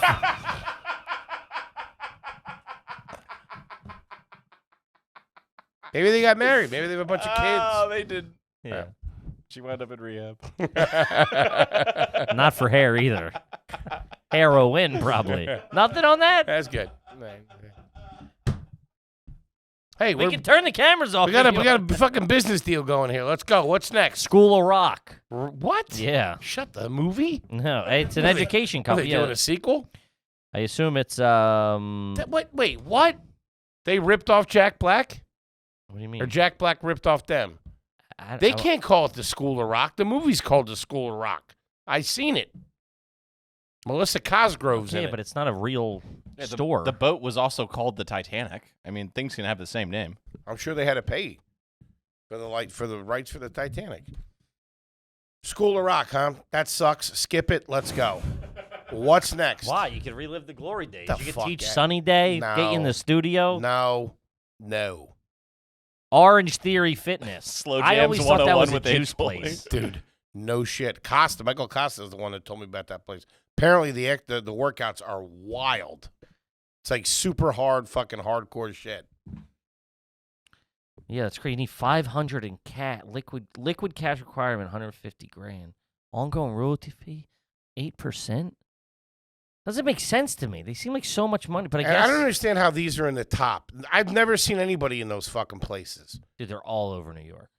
Maybe they got married. Maybe they have a bunch of kids. Oh, they did. Yeah. She wound up in rehab. Not for hair either. Heroin, probably. Nothing on that? That's good. Hey, We can turn the cameras off. we got a fucking business deal going here. Let's go. What's next? School of Rock. What? Yeah. Shut the movie. No, it's an What are they- education Are they company. doing a sequel? I assume it's Wait, what? They ripped off Jack Black, What do you mean? or Jack Black ripped off them? They can't call it the School of Rock. The movie's called the School of Rock. I seen it. Melissa Cosgrove's in Yeah, it. but it's not a real Yeah, store. The boat was also called the Titanic. I mean, things can have the same name. I'm sure they had to pay for the rights for the Titanic. School of Rock, huh? That sucks. Skip it. Let's go. What's next? Why? You could relive the glory days. The You could fuck teach out. Sunny Day, get you in No. the studio. No. Orange Theory Fitness. Slow I Jams always thought that 101 was a with juice H. Foley. place. Dude, no shit. Michael Costa is the one that told me about that place. Apparently, the workouts are wild. It's like super hard, fucking hardcore shit. Yeah, that's crazy. You need 500 in liquid cash requirement, 150 grand. Ongoing royalty fee, 8%. Doesn't make sense to me. They seem like so much money, but I And guess I don't understand how these are in the top. I've never seen anybody in those fucking places. dude, they're all over New York.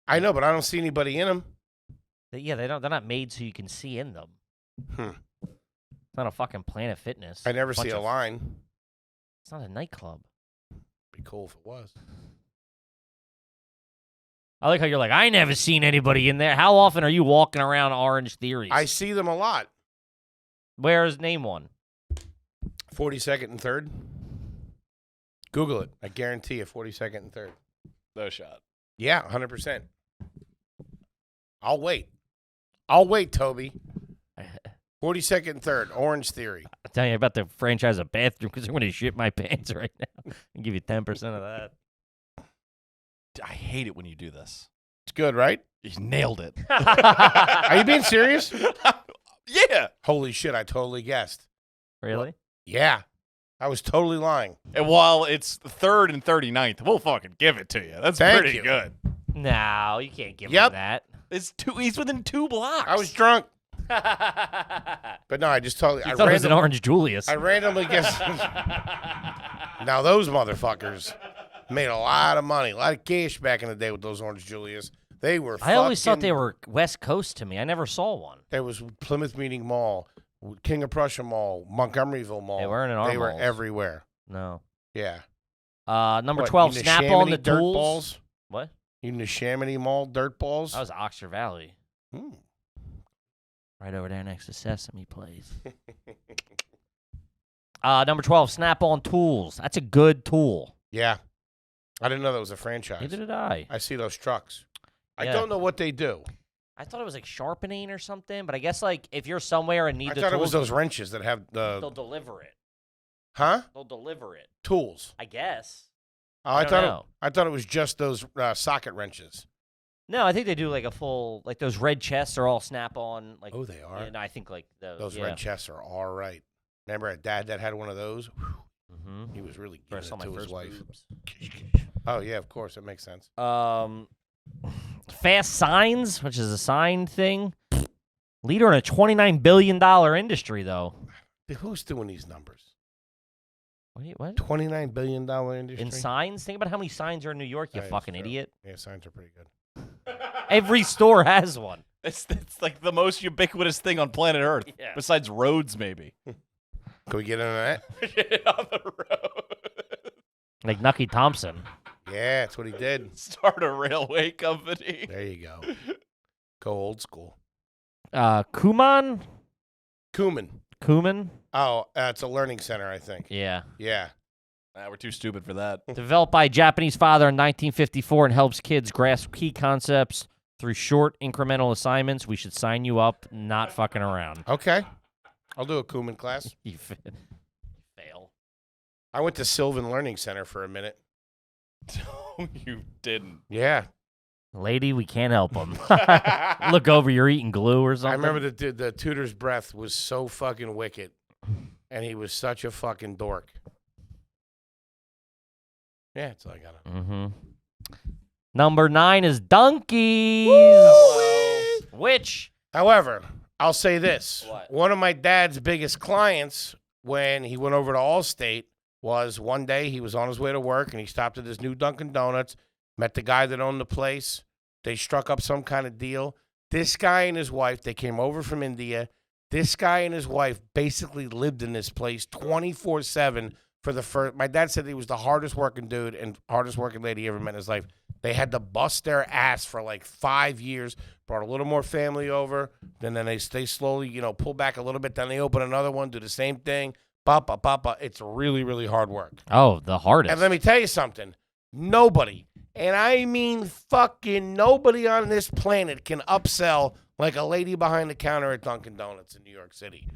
I know, but I don't see anybody in them. They're not made so you can see in them. Hmm. It's not a fucking Planet Fitness. I never Bunch see a of- line. It's not a nightclub. Be cool if it was. I like how you're like, I never seen anybody in there. How often are you walking around Orange Theories? I see them a lot. Where's name one? 42nd and 3rd. Google it. I guarantee you 42nd and 3rd. No shot. Yeah, 100%. I'll wait. I'll wait, Toby. 42nd and 3rd, Orange Theory. I'm telling you about the franchise of bathroom because I'm going to shit my pants right now and give you 10% of that. I hate it when you do this. It's good, right? You nailed it. Are you being serious? Yeah. Holy shit, I totally guessed. Really? Yeah. I was totally lying. And while it's 3rd and 39th, we'll fucking give it to you. That's Thank pretty you. good. No, you can't give Yep. him that. It's he's within 2 blocks. I was drunk. you But no, I just totally. thought it was an Orange Julius. I randomly guessed. Now, those motherfuckers made a lot of money, a lot of cash back in the day with those Orange Julius. They were I always thought fucking- they were West Coast to me. I never saw one. There was Plymouth Meeting Mall, King of Prussia Mall, Montgomeryville Mall. They weren't in our They were malls. everywhere. No. Yeah. Number What, 12, you Snap Neshaminy on the dirt Tools. balls? What? You Neshaminy Mall dirt balls? That was Oxford Valley. Hmm. Right over there next to Sesame Place. Number 12, Snap on Tools. That's a good tool. Yeah. I didn't know that was a franchise. Neither did I. I see those trucks. I Yeah. don't know what they do. I thought it was like sharpening or something, but I guess like if you're somewhere and need I the thought it tools, was those wrenches that have they'll the deliver it. huh They'll deliver it. tools. I guess. Oh, I don't know. I thought it was just those socket wrenches. No, I think they do like a full like those red chests are all snap on. Like Oh, they are. And I think like Those yeah. red chests are all right. Remember a dad that had one of those? Whew, Mm-hmm. he was really Where I giving saw it my to his first wife. boobs. Oh yeah, of course, it makes sense. Fast Signs, which is a sign thing. Leader in a $29 billion industry, though. Dude, who's doing these numbers? What? $29 billion industry. In signs? Think about how many signs are in New York, you Yeah, fucking it's true. idiot. Yeah, signs are pretty good. Every store has one. It's like the most ubiquitous thing on planet Earth, Yeah. besides roads, maybe. Can we get into that? Get on the road. Like Nucky Thompson. Yeah, that's what he did. Start a railway company. There you go. Go old school. Kuman? Kuman. Kuman? Oh, it's a learning center, I think. Yeah. Yeah. We're too stupid for that. Developed by a Japanese father in 1954 and helps kids grasp key concepts through short incremental assignments. We should sign you up, not fucking around. Okay. I'll do a Kuman class. You fail. I went to Sylvan Learning Center for a minute. No, you didn't. Yeah. Lady, we can't help them. Look over, you're eating glue or something. I remember the tutor's breath was so fucking wicked, and he was such a fucking dork. Yeah, that's all I got. Mm-hmm. Number 9 is Donkeys. Hello. Which, However, I'll say this. What? One of my dad's biggest clients when he went over to Allstate was one day he was on his way to work, and he stopped at this new Dunkin' Donuts, met the guy that owned the place. They struck up some kind of deal. This guy and his wife, they came over from India. This guy and his wife basically lived in this place 24/7 for the first. My dad said he was the hardest working dude and hardest working lady he ever met in his life. They had to bust their ass for like 5 years, brought a little more family over. Then they slowly, pull back a little bit. Then they open another one, do the same thing. Papa. It's really, really hard work. oh, the hardest. And let me tell you something. Nobody, and I mean fucking nobody on this planet can upsell like a lady behind the counter at Dunkin' Donuts in New York City.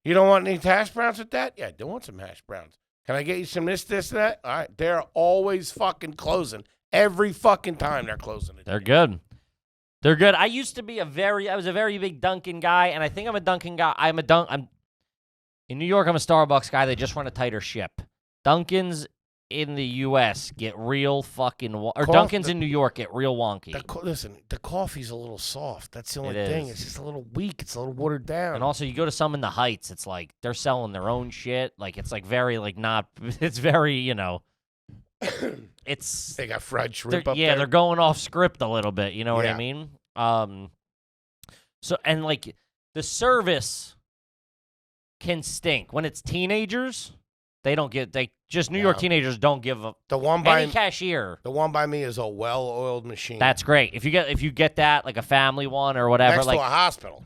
You don't want any hash browns with that? Yeah, I do want some hash browns. Can I get you some this, that? All right. They're always fucking closing. Every fucking time they're closing it. They're good. They're good. I used to be I was a very big Dunkin' guy, and I think I'm a Dunkin' guy. I'm in New York, I'm a Starbucks guy. They just run a tighter ship. Dunkin's in the U.S. get real fucking Dunkin's in New York get real wonky. Listen, the coffee's a little soft. That's the only It thing. is. It's just a little weak. It's a little watered down. And also, you go to some in the Heights, it's like they're selling their own shit. Like it's like very like not. It's very it's they got fried shrimp up yeah, there. they're going off script a little bit. You know what I Yeah. mean? So and like the service can stink when it's teenagers. New York teenagers don't give a The one by any cashier. The one by me is a well-oiled machine. That's great. If you get that like a family one or whatever, next like to a hospital.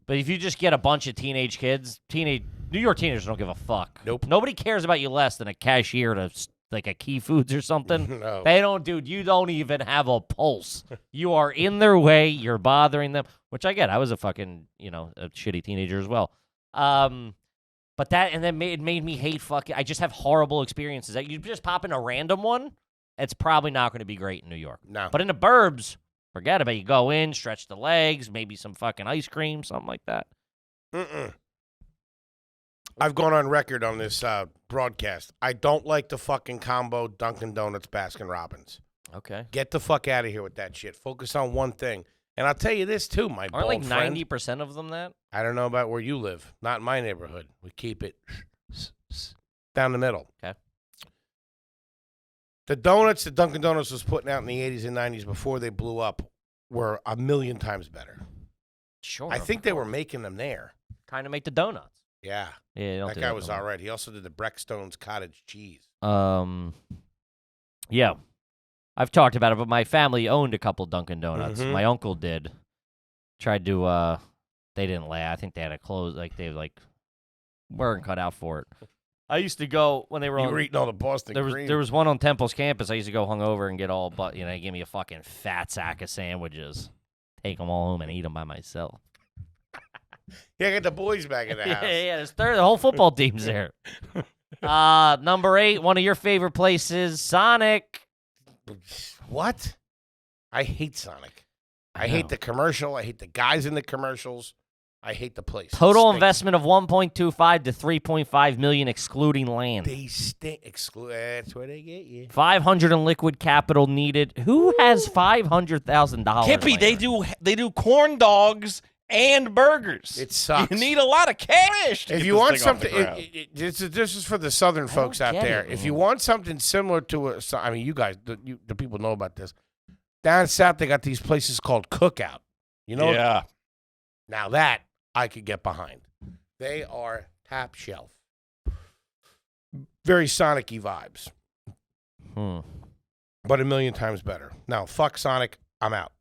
but if you just get a bunch of teenage kids, New York teenagers don't give a fuck. Nope. Nobody cares about you less than a cashier to like a Key Foods or something. No. They don't, dude. You don't even have a pulse. You are in their way. You're bothering them, which I get. I was a fucking, a shitty teenager as well. But that, and then it made me hate fucking. I just have horrible experiences. That you just pop in a random one, it's probably not going to be great in New York. No. But in the burbs, forget about it. You go in, stretch the legs, maybe some fucking ice cream, something like that. Mm-mm. I've gone on record on this broadcast. I don't like the fucking combo Dunkin' Donuts Baskin Robbins. Okay. Get the fuck out of here with that shit. Focus on one thing. And I'll tell you this too, my Aren't like bald friend. 90% of them that? I don't know about where you live. Not in my neighborhood. We keep it down the middle. Okay. The donuts that Dunkin' Donuts was putting out in the 80s and 90s before they blew up were 1,000,000 times better. Sure. I think they were making them there. trying to make the donuts. Yeah. Yeah, don't That do guy no was more. all right. He also did the Breckstone's cottage cheese. Yeah. I've talked about it, but my family owned a couple Dunkin' Donuts. Mhm. My uncle did. Tried to, they didn't last. I think they had to close, they weren't cut out for it. I used to go when they were You on. were eating all the Boston cream. There was one on Temple's campus. I used to go hungover and get all, but they give me a fucking fat sack of sandwiches, take them all home and eat them by myself. Yeah, get the boys back in the house. Yeah. The whole football team's there. Number 8, one of your favorite places, Sonic. What? I hate Sonic. I know. hate the commercial. I hate the guys in the commercials. I hate the place. Total It stinks. investment of $1.25 to $3.5 million, excluding land. They stink. That's where they get you. $500 in liquid capital needed. Who has $500,000? Kippy, they do corn dogs and burgers. It sucks. You need a lot of cash. To If get you this want thing off the something, ground. this is for the Southern folks don't out get there. it, If you man. want something similar to I mean, you guys, the people know about this. Down south, they got these places called Cookout. You know, yeah. now that I could get behind. They are top shelf. Very Sonic-y vibes, but 1,000,000 times better. Now, fuck Sonic. I'm out.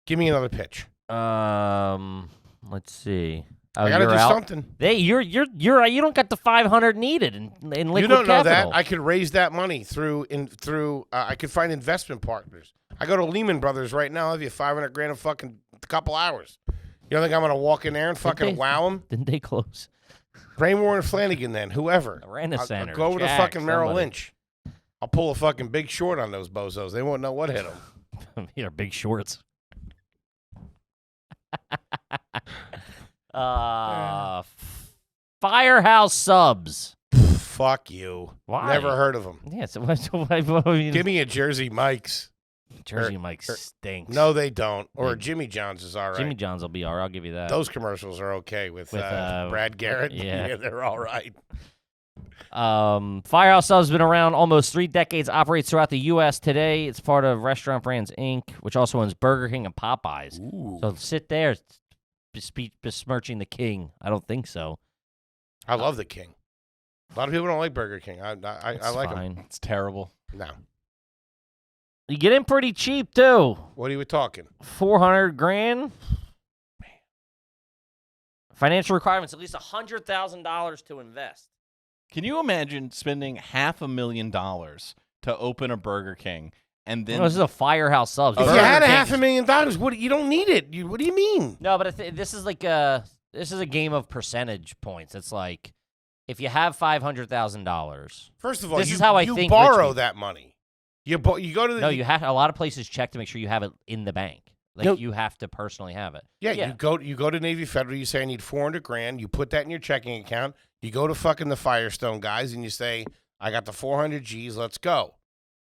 Give me another pitch. Let's see. Oh, I gotta you're do out? something. You don't got the 500 needed in liquid You don't know capital. that. I could raise that money through. I could find investment partners. I go to Lehman Brothers right now. I'll have you 500 grand in fucking couple hours. You don't think I'm gonna walk in there and fucking wow them? Didn't they close? Raymore and Flanagan, then whoever. Arena I'll Center. go over to Jack, fucking Merrill somebody. Lynch. I'll pull a fucking Big Short on those bozos. They won't know what hit them. You're big shorts. Firehouse Subs. Fuck you. Why? Never heard of them. Yeah, so why Give me a Jersey Mike's. Jersey Mike stinks. No, they don't. Or Yeah. Jimmy John's is all right. Jimmy John's will be all right. I'll give you that. Those commercials are okay with Brad Garrett. yeah. They're all right. Firehouse Subs has been around almost 3 decades, operates throughout the U.S. today. It's part of Restaurant Brands, Inc., which also owns Burger King and Popeyes. Ooh. So sit there besmirching the king. I don't think so. I love the King. A lot of people don't like Burger King. I like them. It's terrible. No. You get in pretty cheap, too. What are we talking? 400 grand. Financial requirements, at least $100,000 to invest. Can you imagine spending $500,000 to open a Burger King and then No, this is a Firehouse Subs. If Oh, you Burger had King- $500,000, you don't need it. What do you mean? No, but this is like this is a game of percentage points. It's like if you have $500,000. First of all, This you, is how I you think borrow rich people- that money. You go to the No, you have a lot of places check to make sure you have it in the bank. Like No. you have to personally have it. Yeah, you go to Navy Federal. You say I need 400 grand. You put that in your checking account. You go to fucking the Firestone guys and you say I got the 400 G's. Let's go.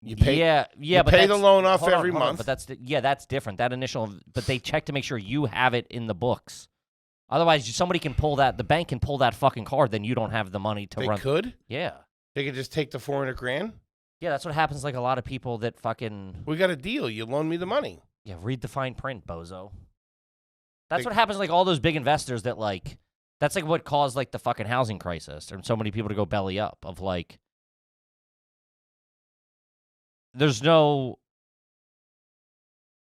You pay. Yeah, but pay the that's- loan off hold on, every hold on, month. But that's different. That initial, but they check to make sure you have it in the books. Otherwise, somebody can pull that. The bank can pull that fucking card. Then you don't have the money to They run. could. Yeah, They could just take the 400 grand. yeah. That's what happens. Like a lot of people that fucking We got a deal. You loan me the money. yeah. Read the fine print, bozo. That's what happens. Like all those big investors that like. That's like what caused like the fucking housing crisis and so many people to go belly up. Of like, there's no.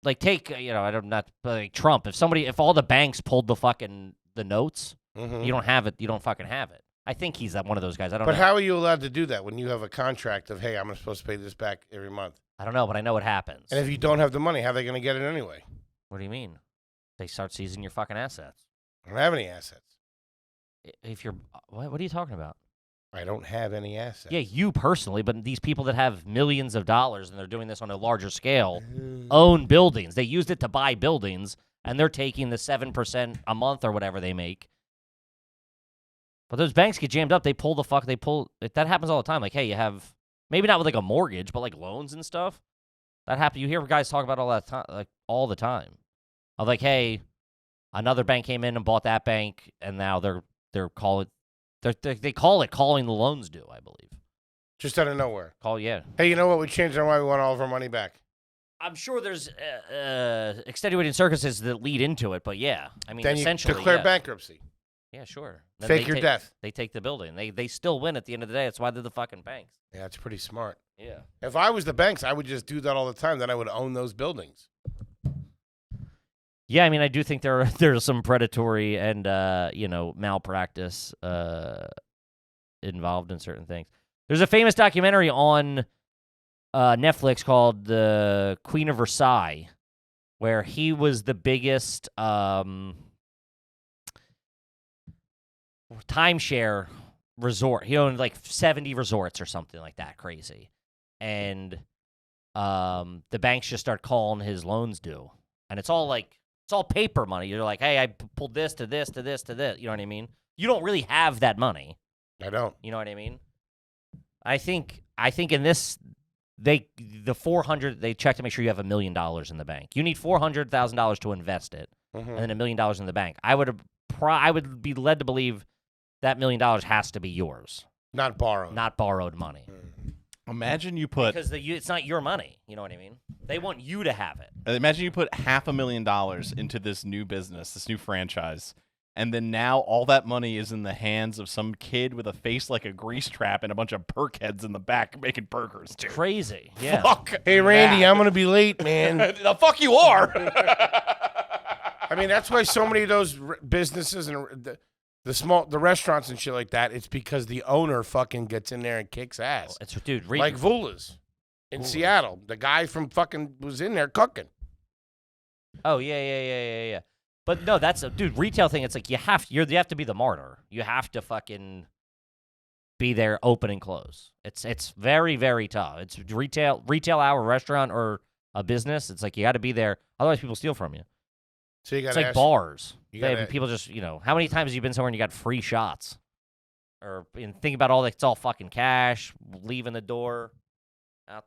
Like take I don't not like Trump. If all the banks pulled the notes, Mhm. you don't have it. You don't fucking have it. I think he's one of those guys. I don't But know. how are you allowed to do that when you have a contract of hey, I'm supposed to pay this back every month? I don't know, but I know what happens. And if you don't have the money, how are they going to get it anyway? What do you mean? They start seizing your fucking assets. I don't have any assets. If you're what are you talking about? I don't have any assets. Yeah, you personally, but these people that have millions of dollars and they're doing this on a larger scale own buildings. They used it to buy buildings, and they're taking the 7% a month or whatever they make. But those banks get jammed up. That happens all the time. Like, hey, you have maybe not with like a mortgage, but like loans and stuff. That happens. You hear guys talk about all that time, like all the time. Of like, hey, another bank came in and bought that bank, and now they call it calling the loans due, I believe. Just out of nowhere. Yeah. Hey, you know what? We changed our mind. We want all of our money back. I'm sure there's extenuating circumstances that lead into it, but yeah. I mean, Then you essentially, declare yes. bankruptcy. Yeah, sure. Then Fake they your take- death. They take the building. They still win at the end of the day. That's why they're the fucking banks. Yeah, that's pretty smart. Yeah. If I was the banks, I would just do that all the time. Then I would own those buildings. Yeah, I mean, I do think there's some predatory and malpractice involved in certain things. There's a famous documentary on Netflix called The Queen of Versailles, where he was the biggest timeshare resort. He owned like 70 resorts or something like that, crazy. And the banks just start calling his loans due, and it's all paper money. You're like, hey, I pulled this to this to this to this. You know what I mean? You don't really have that money. I don't. You know what I mean? I think in this, the 400 they check to make sure you have $1 million in the bank. You need $400,000 to invest it, and then $1 million in the bank. I would be led to believe that $1 million has to be yours, Not borrowed. not borrowed money, Imagine you put because it's not your money. You know what I mean? They want you to have it. imagine you put $500,000 into this new business, this new franchise, and then now all that money is in the hands of some kid with a face like a grease trap and a bunch of perk heads in the back making burgers. Dude. Crazy. Yeah. Fuck. Hey, Randy, that. I'm going to be late, man. The fuck you are. I I mean, that's why so many of those businesses and the restaurants and shit like that, it's because the owner fucking gets in there and kicks ass. It's dude, Like Vula's in Seattle. The guy from fucking was in there cooking. Oh, yeah. But no, that's a dude, retail thing, it's like you have to be the martyr. You have to fucking be there open and close. It's very, very tough. It's retail hour restaurant or a business. It's like you got to be there. Otherwise, people steal from you. So you got it's like bars. Gotta, people just, how many times have you been somewhere and you got free shots? Or think about all that. It's all fucking cash, leaving the door. Out.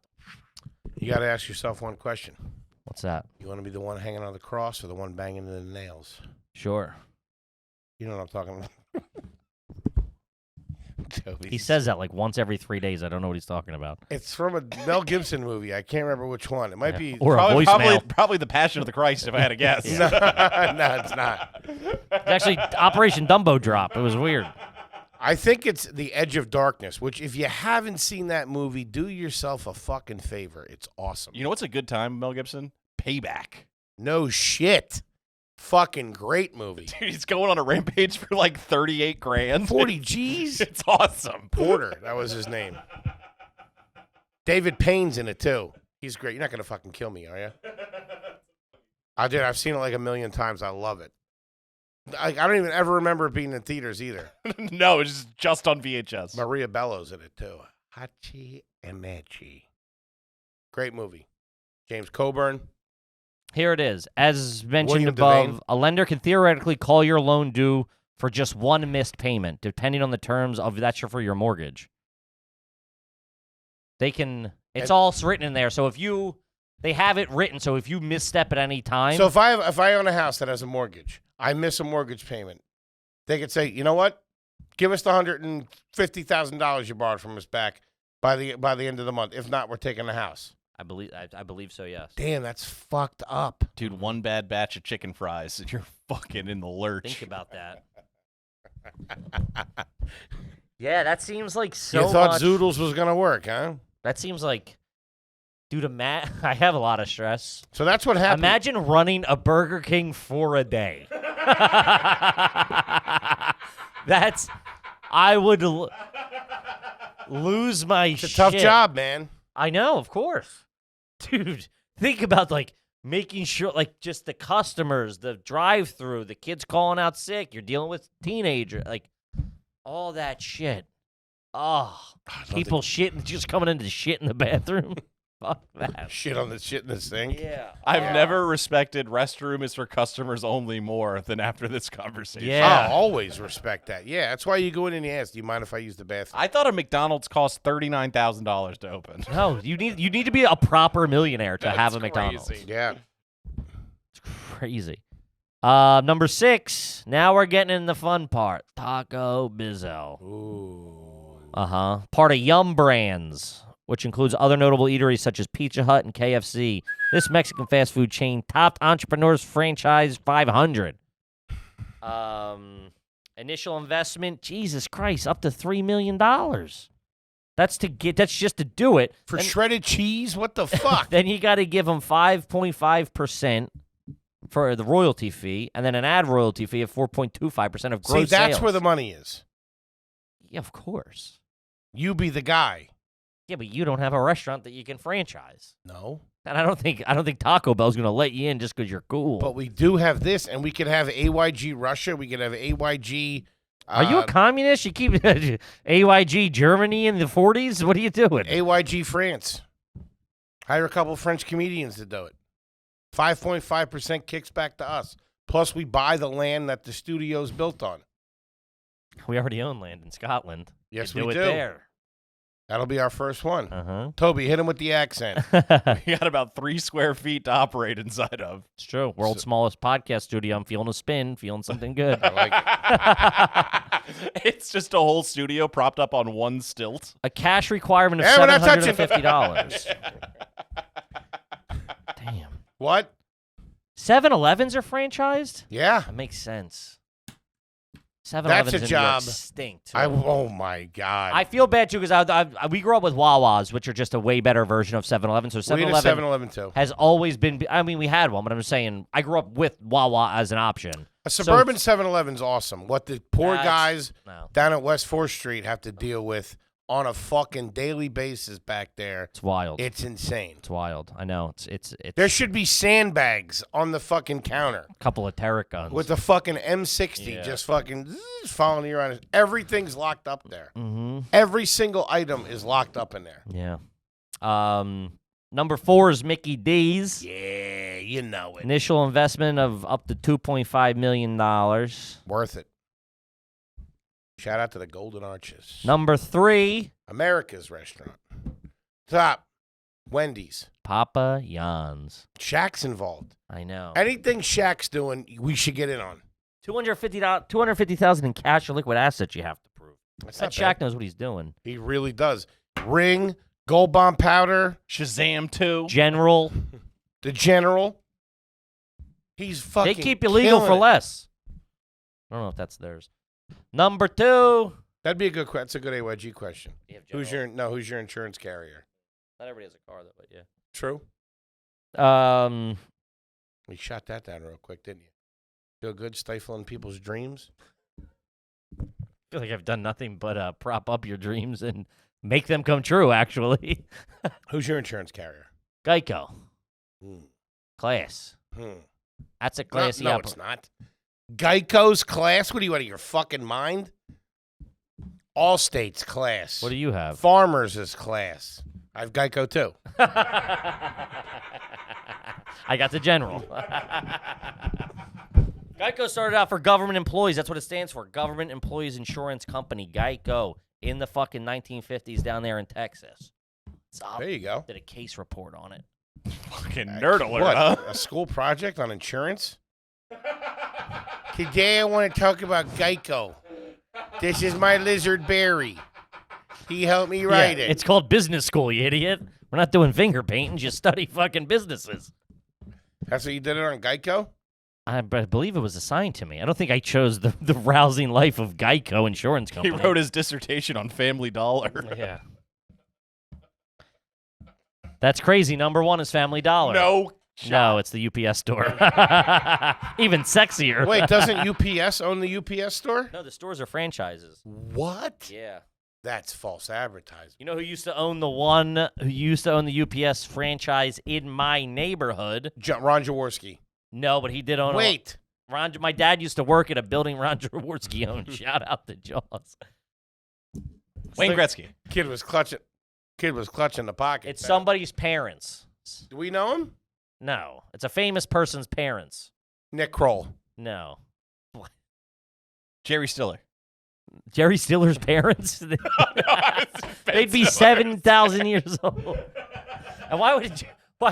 You got to ask yourself one question. What's that? You want to be the one hanging on the cross or the one banging the nails? Sure. You know what I'm talking about. He says that like once every 3 days. I don't know what he's talking about. It's from a Mel Gibson movie. I can't remember which one. It might be or a voicemail. Probably The Passion of the Christ, if I had to guess. No, it's not. It's actually Operation Dumbo Drop. It was weird. I think it's The Edge of Darkness, which if you haven't seen that movie, do yourself a fucking favor. It's awesome. You know what's a good time, Mel Gibson? Payback. No shit. Fucking great movie. Dude, he's going on a rampage for like 38 grand. 40 G's? It's awesome. Porter, that was his name. David Payne's in it, too. He's great. You're not going to fucking kill me, are you? I've seen it like a million times. I love it. I don't even ever remember it being in theaters either. No, it's just on VHS. Maria Bello's in it, too. Hachi and Machi. Great movie. James Coburn. Here it is. As mentioned William above, Devane. a lender can theoretically call your loan due for just one missed payment, depending on the terms of that's for your mortgage. They can. It's all written in there. So they have it written. So if you misstep at any time. So if I own a house that has a mortgage, I miss a mortgage payment, they could say, you know what? Give us the $150,000 you borrowed from us back by the end of the month. If not, we're taking the house. I believe so, yes. Damn, that's fucked up. Dude, one bad batch of chicken fries and you're fucking in the lurch. Think about that. Yeah, that seems like so You thought much. Zoodles was going to work, huh? That seems like, dude, I have a lot of stress. So that's what happened. Imagine running a Burger King for a day. I would lose my shit. It's a tough job, man. I know, of course. Dude, think about, like, making sure, like, just the customers, the drive-through, the kids calling out sick, you're dealing with teenagers, like, all that shit. Oh, people shitting, just coming in to shit in the bathroom. Fuck that. Shit on the shit in the sink. Yeah. I've never respected restroom is for customers only more than after this conversation. Yeah. I'll always respect that. Yeah, that's why you go in and you ask, do you mind if I use the bathroom? I thought a McDonald's cost $39,000 to open. No, you need to be a proper millionaire to have a McDonald's. Crazy. Yeah. It's crazy. Number 6. Now we're getting in the fun part. Taco Bizzo. Ooh. Part of Yum Brands, which includes other notable eateries such as Pizza Hut and KFC. This Mexican fast food chain topped Entrepreneurs Franchise 500. Initial investment, Jesus Christ, up to $3 million. That's just to do it. For shredded cheese? What the fuck? Then you got to give them 5.5% for the royalty fee, and then an ad royalty fee of 4.25% of gross See, that's sales. where the money is. Yeah, of course. You be the guy. Yeah, but you don't have a restaurant that you can franchise. No. And I don't think Taco Bell's going to let you in just because you're cool. But we do have this, and we could have AYG Russia. We could have AYG. Are you a communist? You keep AYG Germany in the 40s? What are you doing? AYG France. Hire a couple French comedians to do it. 5.5% kicks back to us. Plus, we buy the land that the studio's built on. We already own land in Scotland. Yes, You we do do. it there. That'll be our first one. Uh-huh. Toby, hit him with the accent. You got about 3 square feet to operate inside of. It's true. World's smallest podcast studio. I'm feeling a spin, feeling something good. I like it. It's just a whole studio propped up on one stilt. A cash requirement of Hey, we're not touching. $750. Damn. What? 7-Elevens are franchised? Yeah. That makes sense. 7-Elevens That's a in New job. York stink, too. Oh, my God. I feel bad, too, because we grew up with Wawas, which are just a way better version of 7-Eleven. So we had a 7-Eleven 7-Eleven, too. has always been, I mean, we had one, but I'm just saying, I grew up with Wawa as an option. A suburban 7-Eleven's awesome. What the poor guys No. down at West 4th Street have to deal with on a fucking daily basis back there, It's wild. it's insane. It's wild. I know. It's There should be sandbags on the fucking counter a couple of Tarek guns. with the fucking M60 Yeah. just fucking following you around. Everything's locked up there. Mm-hmm. Every single item is locked up in there. Yeah. Number 4 is Mickey D's. Yeah, you know it. Initial investment of up to $2.5 million. Worth it. Shout out to the Golden Arches. Number 3, America's restaurant. Top. Wendy's. Papa Jan's. Shaq's involved. I know. Anything Shaq's doing, we should get in on. $250,000 in cash or liquid assets you have to prove. That's That not Shaq bad. knows what he's doing. He really does. Ring, Gold Bomb powder, Shazam 2. General. the General. He's fucking They keep you legal for killing it. less. I don't know if that's theirs. Number 2. That'd be a good question. That's a good AYG question. You have Who's General. your insurance carrier? Not everybody has a car, though, but yeah. True. We shot that down real quick, didn't you? Feel good stifling people's dreams? I feel like I've done nothing but prop up your dreams and make them come true, actually. Who's your insurance carrier? Geico. Hmm. Class. Hmm. That's a classy No, it's not. Geico's class? What are you out of your fucking mind? Allstate's class. What do you have? Farmers is class. I have Geico too. I got the General. Geico started out for government employees. That's what it stands for. Government Employees Insurance Company. Geico. In the fucking 1950s down there in Texas. It's up. There you go. Did a case report on it. Fucking nerd alert, What? huh? A school project on insurance? Today I want to talk about Geico. This is my lizard Barry. He helped me write it. It's called business school, you idiot. We're not doing finger painting. You study fucking businesses. That's what you did it on Geico? I believe it was assigned to me. I don't think I chose the rousing life of Geico Insurance He Company. wrote his dissertation on Family Dollar. Yeah. That's crazy. Number 1 is Family Dollar. No, it's the UPS store. Even sexier. Wait, doesn't UPS own the UPS store? No, the stores are franchises. What? Yeah. That's false advertising. You know who used to own the UPS franchise in my neighborhood? Ron Jaworski. No, but he did own Wait. My dad used to work at a building Ron Jaworski owned. Shout out to Jaws. Wayne Gretzky. Kid was clutching the pocket. It's somebody's parents. Do we know him? No. It's a famous person's parents. Nick Kroll. No. Jerry Stiller. Jerry Stiller's parents? They'd be 7,000 years old. And why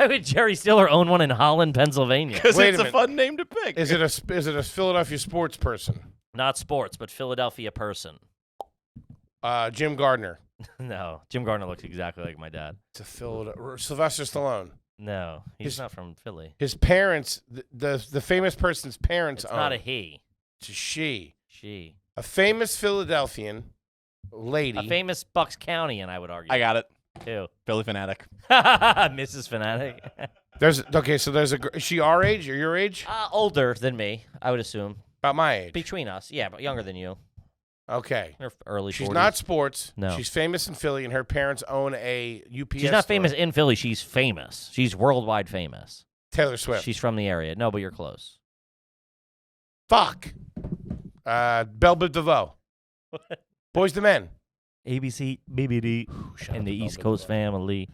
would Jerry Stiller own one in Holland, Pennsylvania? Because Wait it's a a minute. fun name to pick. Is it a Philadelphia sports person? Not sports, but Philadelphia person. Jim Gardner. No. Jim Gardner looks exactly like my dad. It's a Sylvester Stallone. No. He's not from Philly. His parents, the famous person's parents It's own. not a he. It's a she. She. A famous Philadelphian lady. A famous Bucks Countyan, I would argue. I got it. Too. Philly Fanatic. Mrs. Fanatic. Is she our age or your age? Older than me, I would assume. About my age. Between us. Yeah, but younger than you. Okay. They're early 40s. She's not sports. No. She's famous in Philly, and her parents own a UPS She's not store. famous in Philly. She's famous. She's worldwide famous. Taylor Swift. She's from the area. No, but you're close. Fuck. Belle Biv DeVoe. Boys to Men. ABC, BBD, and the East Coast family.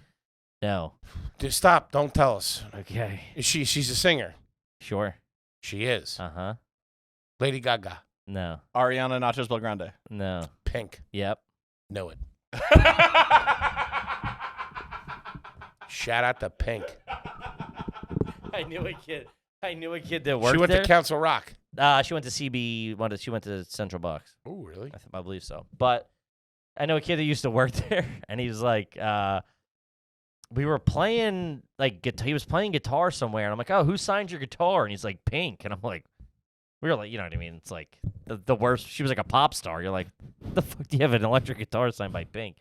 No. Just stop. Don't tell us. Okay. She's a singer. Sure. She is. Uh-huh. Lady Gaga. No. Ariana Nachos Belgrande. No. Pink. Yep. Know it. Shout out to Pink. I knew a kid that worked She went there. to Council Rock. She went to CB. She went to Central Bucks. Oh, really? I believe so. But I know a kid that used to work there, and he was like, we were playing he was playing guitar somewhere, and I'm like, oh, who signed your guitar? And he's like, Pink, and I'm like, We were like, you know what I mean? It's like the worst. She was like a pop star. You're like, the fuck do you have an electric guitar signed by Pink?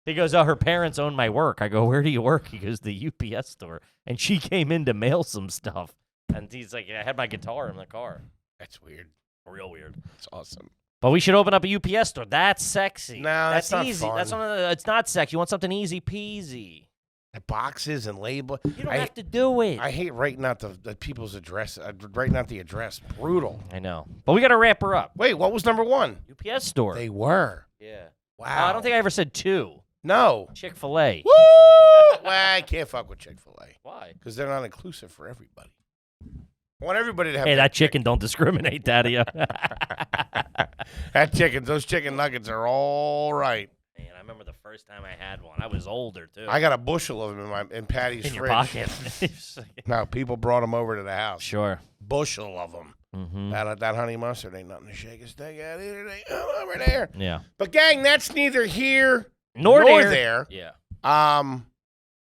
He goes, oh, her parents own my work. I go, where do you work? He goes, the UPS store. And she came in to mail some stuff. And he's like, I had my guitar in the car. That's weird. Real weird. That's awesome. But we should open up a UPS store. That's sexy. No, that's not easy. fun. That's one of the, it's not sexy. You want something easy peasy. The boxes and label. You don't have to do it. I hate writing out the people's address. Writing out the address. Brutal. I know. But we got to wrap her up. Wait, what was number 1? UPS store. They were. Yeah. Wow. I don't think I ever said 2. No. Chick-fil-A. Woo! Well, I can't fuck with Chick-fil-A. Why? Because they're not inclusive for everybody. I want everybody to have Hey, that chicken don't discriminate, Daddy. Those chicken nuggets are all right. Man, I remember the first time I had one. I was older, too. I got a bushel of them in Patty's in fridge. your pocket. No, people brought them over to the house. Sure. Bushel of them. Mm-hmm. That honey mustard ain't nothing to shake a stick at either. They over there. Yeah. But gang, that's neither here Nor there. Yeah.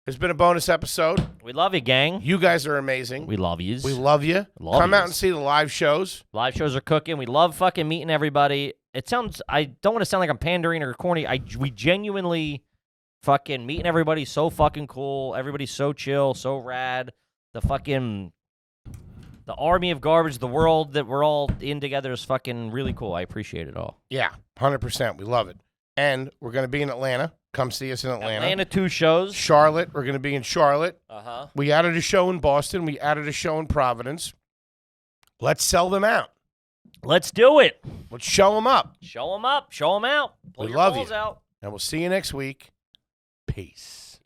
It's been a bonus episode. We love you, gang. You guys are amazing. We love yous. We love you. Come out and see the live shows. Live shows are cooking. We love fucking meeting everybody. I don't want to sound like I'm pandering or corny. We genuinely fucking meeting everybody so fucking cool. Everybody's so chill, so rad. The army of garbage, the world that we're all in together is fucking really cool. I appreciate it all. Yeah, 100%. We love it. And we're going to be in Atlanta. Come see us in Atlanta. Atlanta 2 shows. Charlotte. We're going to be in Charlotte. Uh-huh. We added a show in Boston. We added a show in Providence. Let's sell them out. Let's do it. Let's show them up. Show them up. Show them out. Pull We your love balls you. out. And we'll see you next week. Peace.